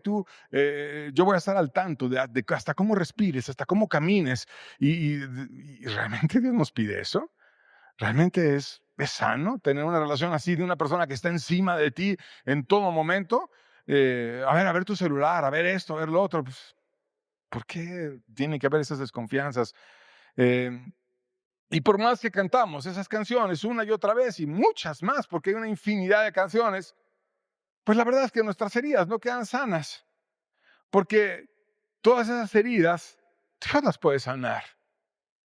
yo voy a estar al tanto de hasta cómo respires, hasta cómo camines. Y realmente Dios nos pide eso. ¿Realmente es sano tener una relación así de una persona que está encima de ti en todo momento? A ver tu celular, a ver esto, a ver lo otro. Pues, ¿por qué tiene que haber esas desconfianzas? Eh, y por más que cantamos esas canciones una y otra vez y muchas más, porque hay una infinidad de canciones, pues la verdad es que nuestras heridas no quedan sanas, porque todas esas heridas Dios las puede sanar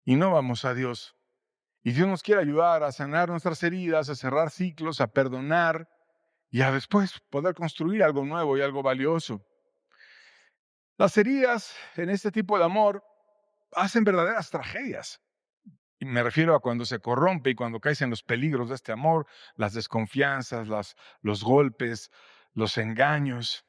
y no vamos a Dios Y Dios nos quiere ayudar a sanar nuestras heridas, a cerrar ciclos, a perdonar y a después poder construir algo nuevo y algo valioso. Las heridas en este tipo de amor hacen verdaderas tragedias. Y me refiero a cuando se corrompe y cuando caes en los peligros de este amor, las desconfianzas, los golpes, los engaños.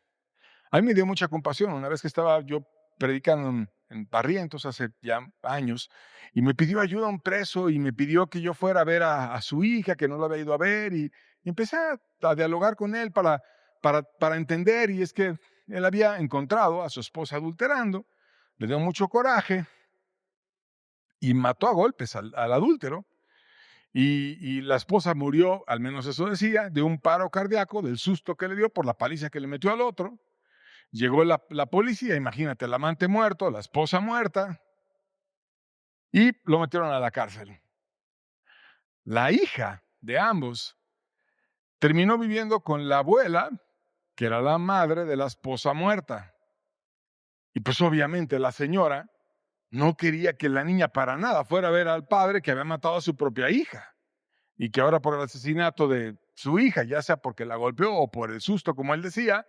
A mí me dio mucha compasión una vez que estaba yo predicando en Barrientos hace ya años y me pidió ayuda un preso y me pidió que yo fuera a ver a su hija que no lo había ido a ver y empecé a dialogar con él para entender y es que él había encontrado a su esposa adulterando, le dio mucho coraje y mató a golpes al adúltero. Y la esposa murió, al menos eso decía, de un paro cardíaco, del susto que le dio por la paliza que le metió al otro. Llegó la policía, imagínate, el amante muerto, la esposa muerta, y lo metieron a la cárcel. La hija de ambos terminó viviendo con la abuela, que era la madre de la esposa muerta. Y pues obviamente la señora no quería que la niña para nada fuera a ver al padre que había matado a su propia hija. Y que ahora por el asesinato de su hija, ya sea porque la golpeó o por el susto, como él decía,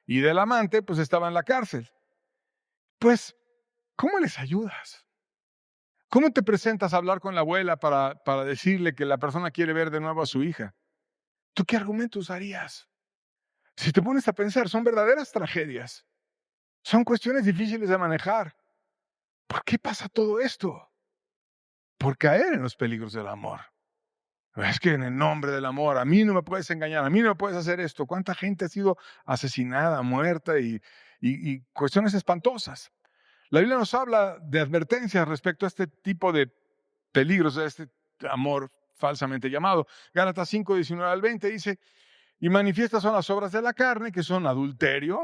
y del amante, pues estaba en la cárcel. Pues, ¿cómo les ayudas? ¿Cómo te presentas a hablar con la abuela para decirle que la persona quiere ver de nuevo a su hija? ¿Tú qué argumentos harías? Si te pones a pensar, son verdaderas tragedias. Son cuestiones difíciles de manejar. ¿Por qué pasa todo esto? Por caer en los peligros del amor. Es que en el nombre del amor, a mí no me puedes engañar, a mí no me puedes hacer esto. ¿Cuánta gente ha sido asesinada, muerta y cuestiones espantosas? La Biblia nos habla de advertencias respecto a este tipo de peligros, de este amor falsamente llamado. Gálatas 5, 19 al 20 dice, y manifiestas son las obras de la carne, que son adulterio,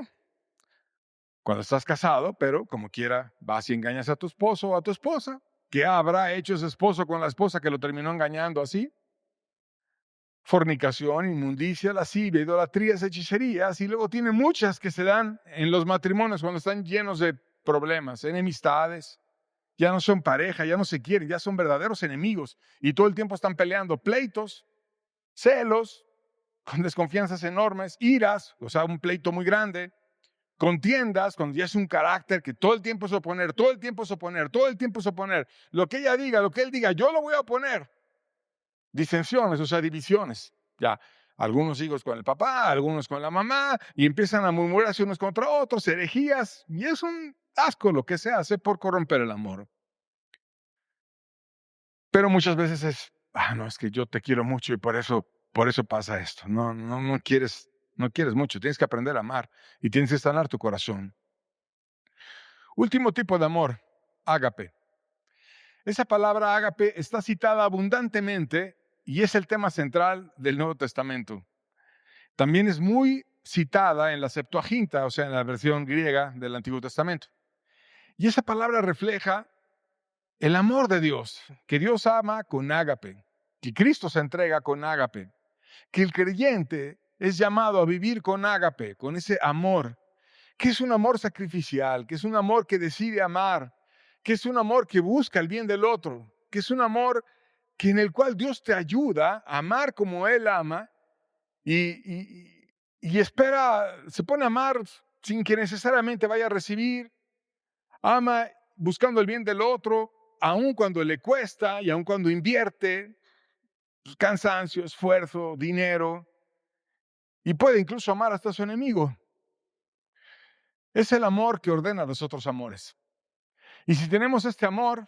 cuando estás casado, pero como quiera vas y engañas a tu esposo o a tu esposa. ¿Qué habrá hecho ese esposo con la esposa que lo terminó engañando así? Fornicación, inmundicia, lascivia, idolatrías, hechicerías, y luego tiene muchas que se dan en los matrimonios cuando están llenos de problemas, enemistades, ya no son pareja, ya no se quieren, ya son verdaderos enemigos, y todo el tiempo están peleando, pleitos, celos, con desconfianzas enormes, iras, o sea, un pleito muy grande, contiendas, cuando ya es un carácter que todo el tiempo es oponer, todo el tiempo es oponer, todo el tiempo es oponer, lo que ella diga, lo que él diga, yo lo voy a oponer. Disensiones, o sea, divisiones. Ya, algunos hijos con el papá, algunos con la mamá, y empiezan a murmurarse unos contra otros, herejías, y es un asco lo que se hace por corromper el amor. Pero muchas veces es, no, es que yo te quiero mucho y por eso pasa esto. No quieres mucho, tienes que aprender a amar y tienes que sanar tu corazón. Último tipo de amor, ágape. Esa palabra ágape está citada abundantemente y es el tema central del Nuevo Testamento. También es muy citada en la Septuaginta, o sea, en la versión griega del Antiguo Testamento. Y esa palabra refleja el amor de Dios, que Dios ama con ágape, que Cristo se entrega con ágape, que el creyente es llamado a vivir con ágape, con ese amor, que es un amor sacrificial, que es un amor que decide amar, que es un amor que busca el bien del otro, que es un amor que en el cual Dios te ayuda a amar como Él ama y espera, se pone a amar sin que necesariamente vaya a recibir, ama buscando el bien del otro, aun cuando le cuesta y aun cuando invierte cansancio, esfuerzo, dinero, y puede incluso amar hasta a su enemigo. Es el amor que ordena los otros amores. Y si tenemos este amor,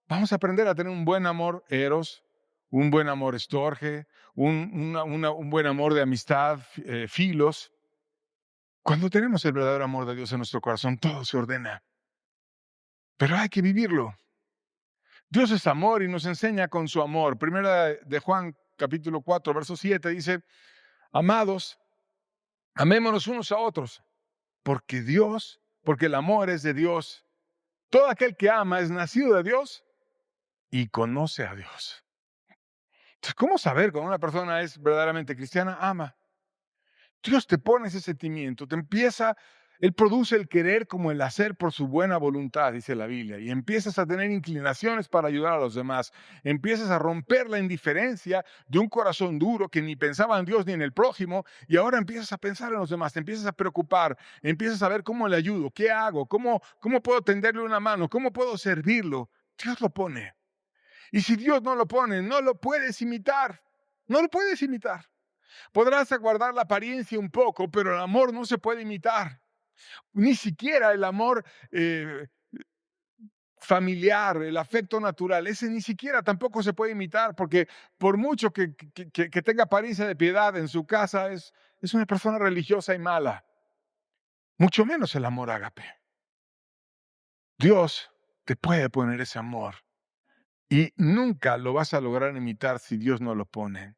vamos a aprender a tener un buen amor eros, un buen amor estorge, un buen amor de amistad, filos. Cuando tenemos el verdadero amor de Dios en nuestro corazón, todo se ordena. Pero hay que vivirlo. Dios es amor y nos enseña con su amor. Primera de Juan, capítulo 4, verso 7, dice, amados, amémonos unos a otros, porque el amor es de Dios. Todo aquel que ama es nacido de Dios y conoce a Dios. Entonces, ¿cómo saber cuando una persona es verdaderamente cristiana? Ama. Dios te pone ese sentimiento, te empieza Él produce el querer como el hacer por su buena voluntad, dice la Biblia, y empiezas a tener inclinaciones para ayudar a los demás. Empiezas a romper la indiferencia de un corazón duro que ni pensaba en Dios ni en el prójimo, y ahora empiezas a pensar en los demás, te empiezas a preocupar, empiezas a ver cómo le ayudo, qué hago, cómo puedo tenderle una mano, cómo puedo servirlo. Dios lo pone. Y si Dios no lo pone, no lo puedes imitar. No lo puedes imitar. Podrás aguardar la apariencia un poco, pero el amor no se puede imitar. Ni siquiera el amor familiar, el afecto natural, ese ni siquiera tampoco se puede imitar, porque por mucho que tenga apariencia de piedad en su casa, es una persona religiosa y mala. Mucho menos el amor ágape. Dios te puede poner ese amor y nunca lo vas a lograr imitar si Dios no lo pone.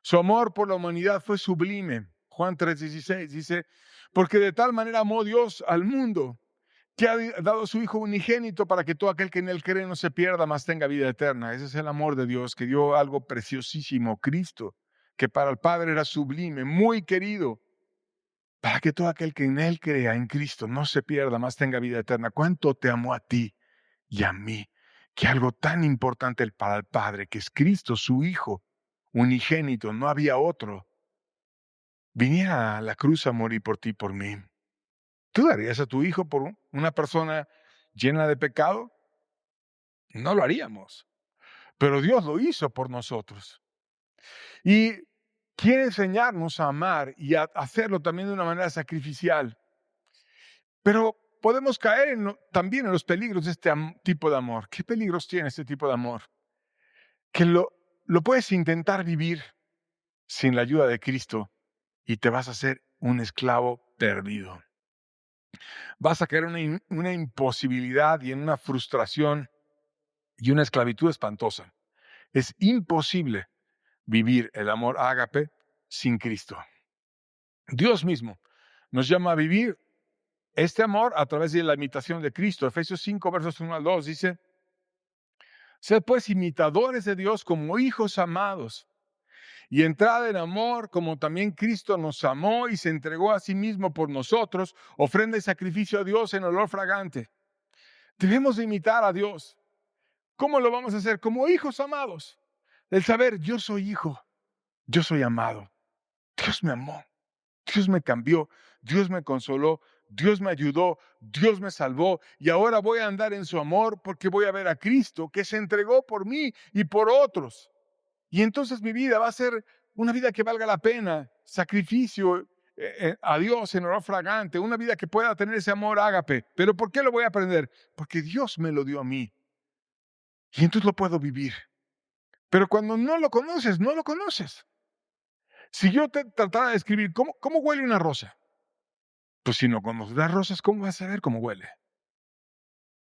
Su amor por la humanidad fue sublime. Juan 3:16 dice, porque de tal manera amó Dios al mundo, que ha dado a su Hijo unigénito para que todo aquel que en él cree no se pierda, mas tenga vida eterna. Ese es el amor de Dios, que dio algo preciosísimo, Cristo, que para el Padre era sublime, muy querido, para que todo aquel que en él crea, en Cristo, no se pierda, mas tenga vida eterna. ¿Cuánto te amó a ti y a mí? Que algo tan importante para el Padre, que es Cristo, su Hijo, unigénito, no había otro, viniera a la cruz a morir por ti y por mí. ¿Tú darías a tu hijo por una persona llena de pecado? No lo haríamos, pero Dios lo hizo por nosotros. Y quiere enseñarnos a amar y a hacerlo también de una manera sacrificial. Pero podemos caer también en los peligros de este tipo de amor. ¿Qué peligros tiene este tipo de amor? Que lo puedes intentar vivir sin la ayuda de Cristo y te vas a hacer un esclavo perdido. Vas a caer en una imposibilidad y en una frustración y una esclavitud espantosa. Es imposible vivir el amor ágape sin Cristo. Dios mismo nos llama a vivir este amor a través de la imitación de Cristo. Efesios 5, versos 1 al 2 dice, sed pues imitadores de Dios como hijos amados y entrad en amor como también Cristo nos amó y se entregó a sí mismo por nosotros, ofrenda y sacrificio a Dios en olor fragante. Debemos de imitar a Dios. ¿Cómo lo vamos a hacer? Como hijos amados. El saber, yo soy hijo, yo soy amado. Dios me amó, Dios me cambió, Dios me consoló, Dios me ayudó, Dios me salvó y ahora voy a andar en su amor porque voy a ver a Cristo que se entregó por mí y por otros. Y entonces mi vida va a ser una vida que valga la pena, sacrificio a Dios en olor fragante, una vida que pueda tener ese amor ágape. ¿Pero por qué lo voy a aprender? Porque Dios me lo dio a mí y entonces lo puedo vivir. Pero cuando no lo conoces, no lo conoces. Si yo te tratara de describir cómo huele una rosa, pues si no conoces las rosas, ¿cómo vas a saber cómo huele?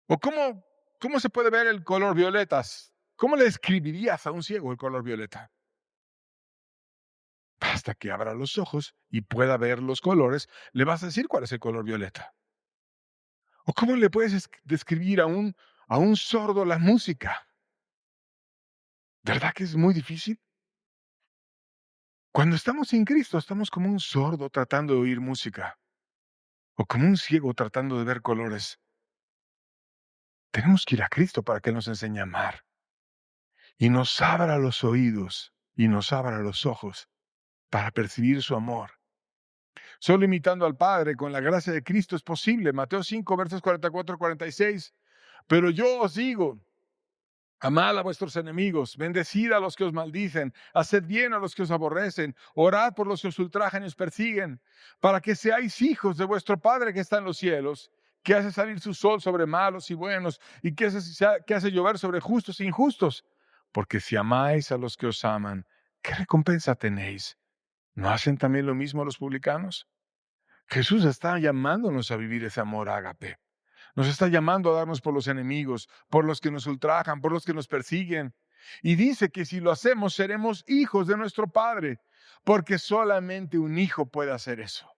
¿O cómo se puede ver el color violetas? ¿Cómo le describirías a un ciego el color violeta? Basta que abra los ojos y pueda ver los colores, le vas a decir cuál es el color violeta. ¿O cómo le puedes describir a un sordo la música? ¿Verdad que es muy difícil? Cuando estamos sin Cristo, estamos como un sordo tratando de oír música, o como un ciego tratando de ver colores. Tenemos que ir a Cristo para que nos enseñe a amar y nos abra los oídos y nos abra los ojos para percibir su amor. Solo imitando al Padre con la gracia de Cristo es posible. Mateo 5, versos 44-46. Pero yo os digo, amad a vuestros enemigos, bendecid a los que os maldicen, haced bien a los que os aborrecen, orad por los que os ultrajan y os persiguen, para que seáis hijos de vuestro Padre que está en los cielos, que hace salir su sol sobre malos y buenos, y que hace llover sobre justos e injustos. Porque si amáis a los que os aman, ¿qué recompensa tenéis? ¿No hacen también lo mismo los publicanos? Jesús está llamándonos a vivir ese amor ágape. Nos está llamando a darnos por los enemigos, por los que nos ultrajan, por los que nos persiguen. Y dice que si lo hacemos, seremos hijos de nuestro Padre, porque solamente un hijo puede hacer eso.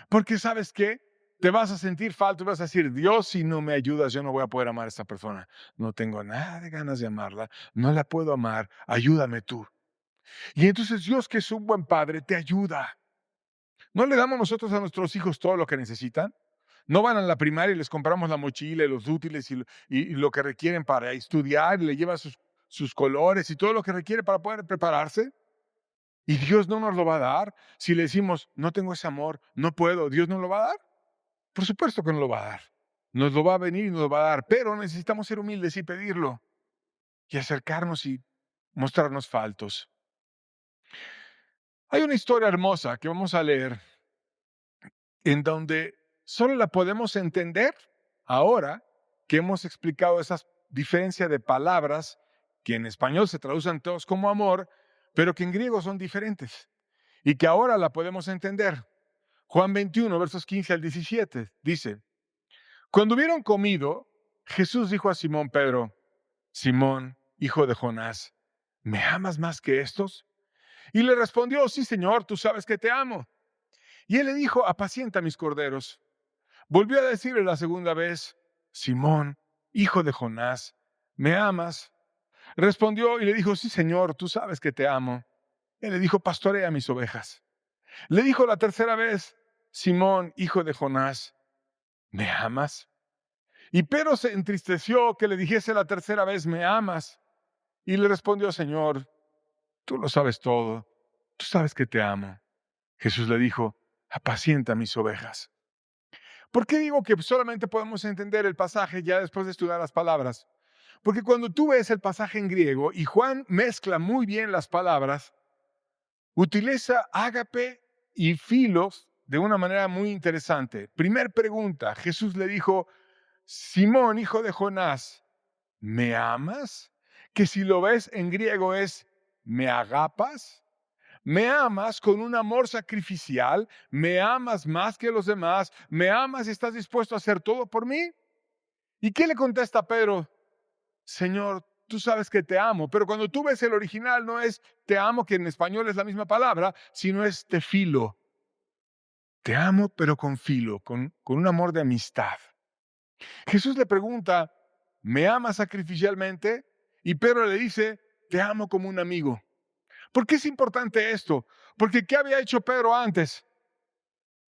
Porque ¿sabes qué? Te vas a sentir falto y vas a decir, Dios, si no me ayudas, yo no voy a poder amar a esta persona. No tengo nada de ganas de amarla, no la puedo amar, ayúdame tú. Y entonces Dios, que es un buen Padre, te ayuda. ¿No le damos nosotros a nuestros hijos todo lo que necesitan? ¿No van a la primaria y les compramos la mochila y los útiles y lo que requieren para estudiar y le llevan sus colores y todo lo que requiere para poder prepararse? ¿Y Dios no nos lo va a dar? Si le decimos, no tengo ese amor, no puedo, ¿Dios no lo va a dar? Por supuesto que nos lo va a dar. Nos lo va a venir y nos lo va a dar, pero necesitamos ser humildes y pedirlo y acercarnos y mostrarnos faltos. Hay una historia hermosa que vamos a leer en donde solo la podemos entender ahora que hemos explicado esa diferencia de palabras que en español se traducen todos como amor, pero que en griego son diferentes y que ahora la podemos entender. Juan 21, versos 15 al 17, dice, cuando hubieron comido, Jesús dijo a Simón Pedro, Simón, hijo de Jonás, ¿me amas más que estos? Y le respondió, sí, Señor, tú sabes que te amo. Y él le dijo, apacienta mis corderos. Volvió a decirle la segunda vez, Simón, hijo de Jonás, ¿me amas? Respondió y le dijo, sí, Señor, tú sabes que te amo. Él le dijo, pastorea mis ovejas. Le dijo la tercera vez, Simón, hijo de Jonás, ¿me amas? Y Pedro se entristeció que le dijese la tercera vez, ¿me amas? Y le respondió, Señor, tú lo sabes todo, tú sabes que te amo. Jesús le dijo, apacienta mis ovejas. ¿Por qué digo que solamente podemos entender el pasaje ya después de estudiar las palabras? Porque cuando tú ves el pasaje en griego y Juan mezcla muy bien las palabras, utiliza ágape y filos de una manera muy interesante. Primer pregunta, Jesús le dijo, Simón, hijo de Jonás, ¿me amas? Que si lo ves en griego es, ¿me agapas? ¿Me amas con un amor sacrificial? ¿Me amas más que los demás? ¿Me amas y estás dispuesto a hacer todo por mí? ¿Y qué le contesta Pedro? Señor, tú sabes que te amo, pero cuando tú ves el original no es te amo, que en español es la misma palabra, sino es te filo. Te amo, pero con filo, con un amor de amistad. Jesús le pregunta, ¿me amas sacrificialmente? Y Pedro le dice, te amo como un amigo. ¿Por qué es importante esto? Porque ¿qué había hecho Pedro antes?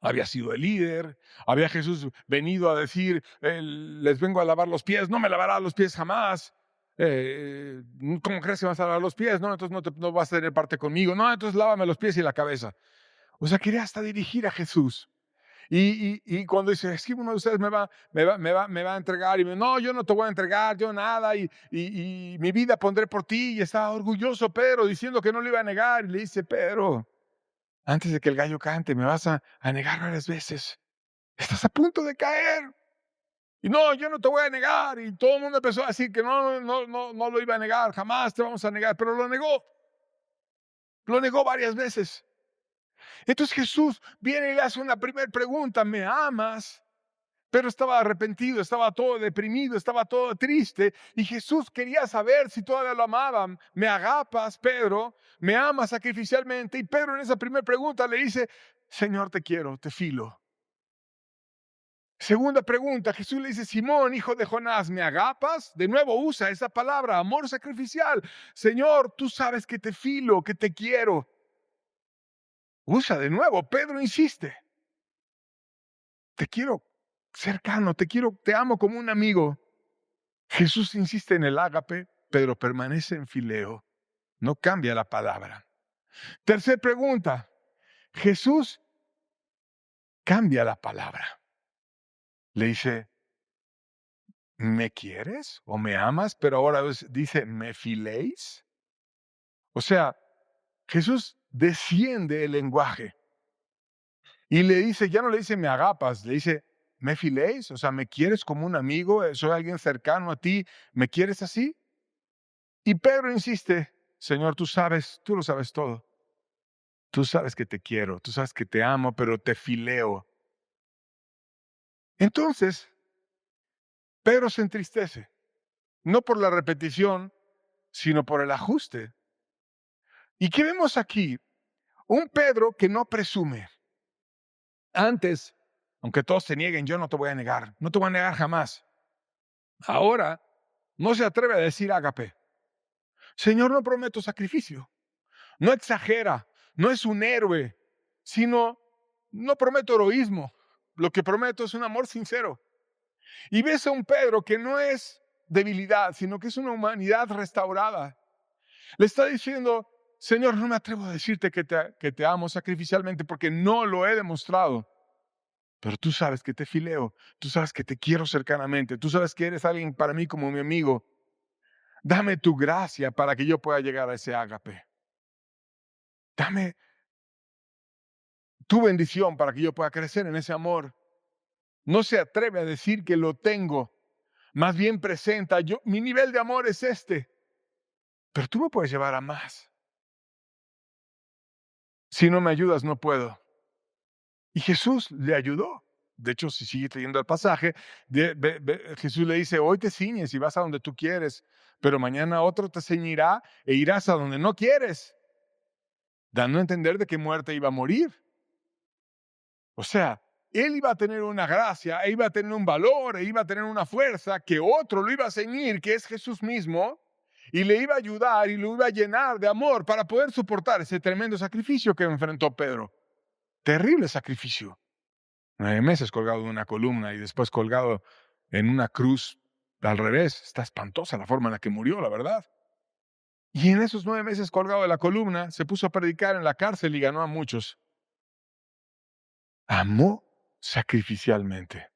Había sido el líder, había Jesús venido a decir, les vengo a lavar los pies, no me lavarás los pies jamás. ¿Cómo crees que vas a lavar los pies? No, entonces no vas a tener parte conmigo. No, entonces lávame los pies y la cabeza. O sea, quería hasta dirigir a Jesús. Y cuando dice, es que uno de ustedes me va a entregar, y no, yo no te voy a entregar, yo nada, y mi vida pondré por ti, y estaba orgulloso Pedro, diciendo que no le iba a negar, y le dice, Pedro, antes de que el gallo cante, me vas a negar varias veces, estás a punto de caer, y no, yo no te voy a negar, y todo el mundo empezó a decir que no lo iba a negar, jamás te vamos a negar, pero lo negó varias veces. Entonces Jesús viene y le hace una primera pregunta, ¿me amas? Pero estaba arrepentido, estaba todo deprimido, estaba todo triste. Y Jesús quería saber si todavía lo amaban. ¿Me agapas, Pedro? ¿Me amas sacrificialmente? Y Pedro en esa primera pregunta le dice, Señor, te quiero, te filo. Segunda pregunta, Jesús le dice, Simón, hijo de Jonás, ¿me agapas? De nuevo usa esa palabra, amor sacrificial. Señor, tú sabes que te filo, que te quiero. Usa de nuevo, Pedro insiste. Te quiero cercano, te amo como un amigo. Jesús insiste en el ágape, pero permanece en fileo. No cambia la palabra. Tercera pregunta. Jesús cambia la palabra. Le dice, ¿me quieres o me amas? Pero ahora dice, ¿me filéis? O sea, Jesús desciende el lenguaje y le dice, ya no le dice, me agapas, le dice, ¿me filéis? O sea, ¿me quieres como un amigo? ¿Soy alguien cercano a ti? ¿Me quieres así? Y Pedro insiste, Señor, tú lo sabes todo. Tú sabes que te quiero, tú sabes que te amo, pero te fileo. Entonces, Pedro se entristece, no por la repetición, sino por el ajuste. ¿Y qué vemos aquí? Un Pedro que no presume. Antes, aunque todos se nieguen, yo no te voy a negar, no te voy a negar jamás. Ahora, no se atreve a decir ágape. Señor, no prometo sacrificio. No exagera, no es un héroe, sino no prometo heroísmo. Lo que prometo es un amor sincero. Y ves a un Pedro que no es debilidad, sino que es una humanidad restaurada. Le está diciendo, Señor, no me atrevo a decirte que te amo sacrificialmente porque no lo he demostrado. Pero tú sabes que te fileo, tú sabes que te quiero cercanamente, tú sabes que eres alguien para mí como mi amigo. Dame tu gracia para que yo pueda llegar a ese ágape. Dame tu bendición para que yo pueda crecer en ese amor. No se atreve a decir que lo tengo. Más bien presenta, mi nivel de amor es este. Pero tú me puedes llevar a más. Si no me ayudas, no puedo. Y Jesús le ayudó. De hecho, si sigue leyendo el pasaje, Jesús le dice, hoy te ciñes y vas a donde tú quieres, pero mañana otro te ceñirá e irás a donde no quieres, dando a entender de qué muerte iba a morir. O sea, él iba a tener una gracia, e iba a tener un valor, e iba a tener una fuerza que otro lo iba a ceñir, que es Jesús mismo, y le iba a ayudar y lo iba a llenar de amor para poder soportar ese tremendo sacrificio que enfrentó Pedro. Terrible sacrificio. 9 meses colgado en una columna y después colgado en una cruz al revés. Está espantosa la forma en la que murió, la verdad. Y en esos 9 meses colgado de la columna, se puso a predicar en la cárcel y ganó a muchos. Amó sacrificialmente,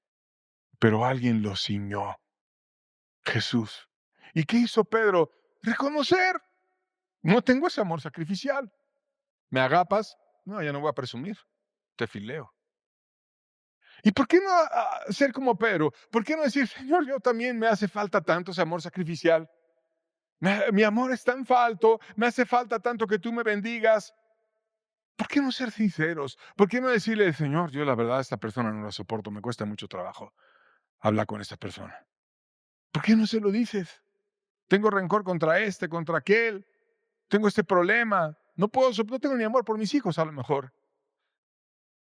pero alguien lo ciñó. Jesús. ¿Y qué hizo Pedro? Reconocer. No tengo ese amor sacrificial. ¿Me agapas? No, ya no voy a presumir. Te fileo. ¿Y por qué no ser como Pedro? ¿Por qué no decir, Señor, yo también me hace falta tanto ese amor sacrificial? Mi amor es tan falto, me hace falta tanto que tú me bendigas. ¿Por qué no ser sinceros? ¿Por qué no decirle, Señor, yo la verdad esta persona no la soporto, me cuesta mucho trabajo hablar con esta persona? ¿Por qué no se lo dices? Tengo rencor contra aquel, tengo este problema, no tengo ni amor por mis hijos a lo mejor.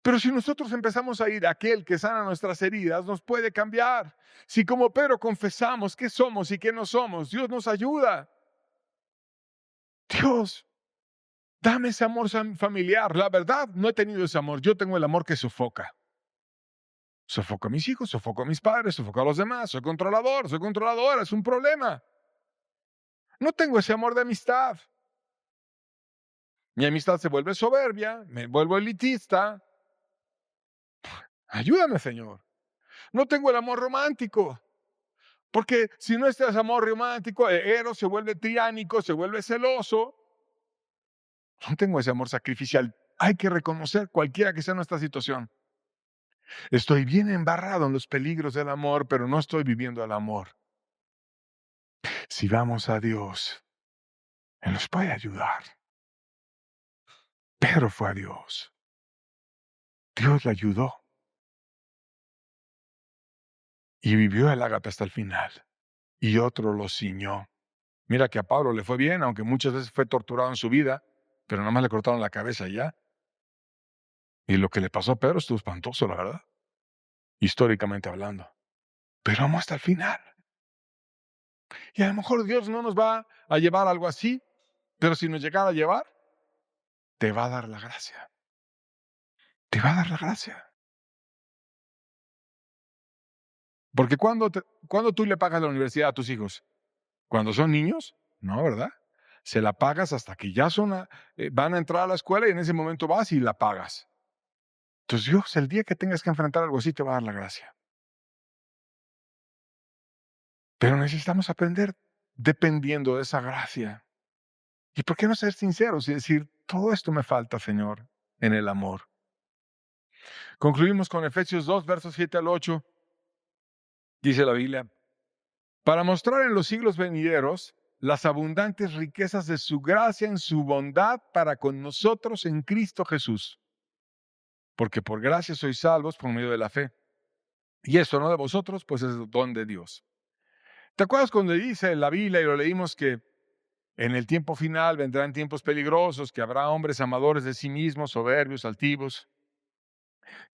Pero si nosotros empezamos a ir a aquel que sana nuestras heridas, nos puede cambiar. Si como Pedro confesamos qué somos y qué no somos, Dios nos ayuda. Dios, dame ese amor familiar. La verdad, no he tenido ese amor. Yo tengo el amor que sofoca. Sofoco a mis hijos, sofoco a mis padres, sofoco a los demás. Soy controlador, soy controladora. Es un problema. No tengo ese amor de amistad. Mi amistad se vuelve soberbia, me vuelvo elitista. Ayúdame, Señor. No tengo el amor romántico. Porque si no estás amor romántico, Eros se vuelve tiránico, se vuelve celoso. No tengo ese amor sacrificial. Hay que reconocer cualquiera que sea nuestra situación. Estoy bien embarrado en los peligros del amor, pero no estoy viviendo el amor. Si vamos a Dios, Él nos puede ayudar. Pedro fue a Dios. Dios le ayudó. Y vivió el ágape hasta el final. Y otro lo ciñó. Mira que a Pablo le fue bien, aunque muchas veces fue torturado en su vida, pero nada más le cortaron la cabeza y ya. Y lo que le pasó a Pedro estuvo espantoso, la verdad, históricamente hablando. Pero amó hasta el final. Y a lo mejor Dios no nos va a llevar algo así, pero si nos llegara a llevar, te va a dar la gracia. Te va a dar la gracia. Porque cuando tú le pagas la universidad a tus hijos, cuando son niños, no, ¿verdad? Se la pagas hasta que ya van a entrar a la escuela y en ese momento vas y la pagas. Entonces Dios, el día que tengas que enfrentar algo así, te va a dar la gracia. Pero necesitamos aprender dependiendo de esa gracia. ¿Y por qué no ser sinceros y decir, todo esto me falta, Señor, en el amor? Concluimos con Efesios 2, versos 7 al 8. Dice la Biblia, para mostrar en los siglos venideros las abundantes riquezas de su gracia en su bondad para con nosotros en Cristo Jesús. Porque por gracia sois salvos por medio de la fe. Y esto no de vosotros, pues es don de Dios. ¿Te acuerdas cuando dice en la Biblia, y lo leímos, que en el tiempo final vendrán tiempos peligrosos, que habrá hombres amadores de sí mismos, soberbios, altivos,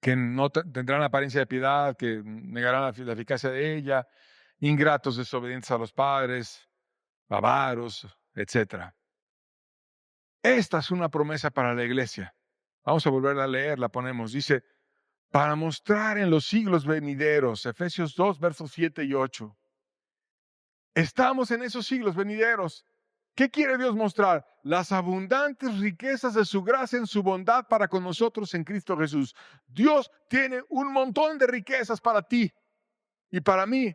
que no tendrán apariencia de piedad, que negarán la eficacia de ella, ingratos, desobedientes a los padres, avaros, etcétera? Esta es una promesa para la iglesia. Vamos a volver a leer, la ponemos. Dice, para mostrar en los siglos venideros, Efesios 2, versos 7 y 8. Estamos en esos siglos venideros. ¿Qué quiere Dios mostrar? Las abundantes riquezas de su gracia en su bondad para con nosotros en Cristo Jesús. Dios tiene un montón de riquezas para ti y para mí.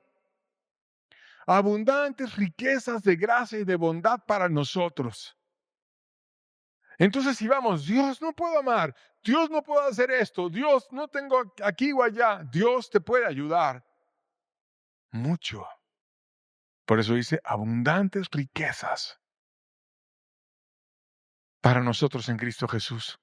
Abundantes riquezas de gracia y de bondad para nosotros. Entonces, si vamos, Dios no puedo amar, Dios no puedo hacer esto, Dios no tengo aquí o allá, Dios te puede ayudar mucho. Por eso dice abundantes riquezas para nosotros en Cristo Jesús.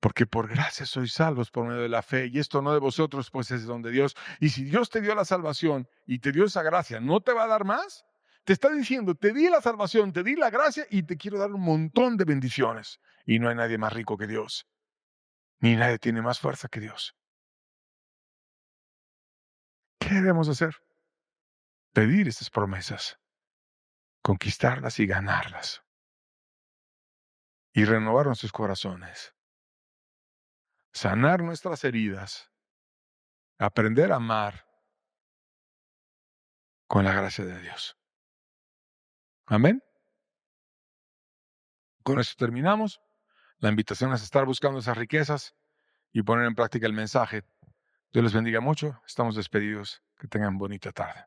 Porque por gracia sois salvos por medio de la fe, y esto no de vosotros, pues es don de Dios. Y si Dios te dio la salvación y te dio esa gracia, ¿no te va a dar más? Te está diciendo, te di la salvación, te di la gracia y te quiero dar un montón de bendiciones. Y no hay nadie más rico que Dios, ni nadie tiene más fuerza que Dios. ¿Qué debemos hacer? Pedir estas promesas, conquistarlas y ganarlas, y renovar nuestros corazones, sanar nuestras heridas, aprender a amar con la gracia de Dios. Amén. Con esto terminamos. La invitación es estar buscando esas riquezas y poner en práctica el mensaje. Dios les bendiga mucho. Estamos despedidos. Que tengan bonita tarde.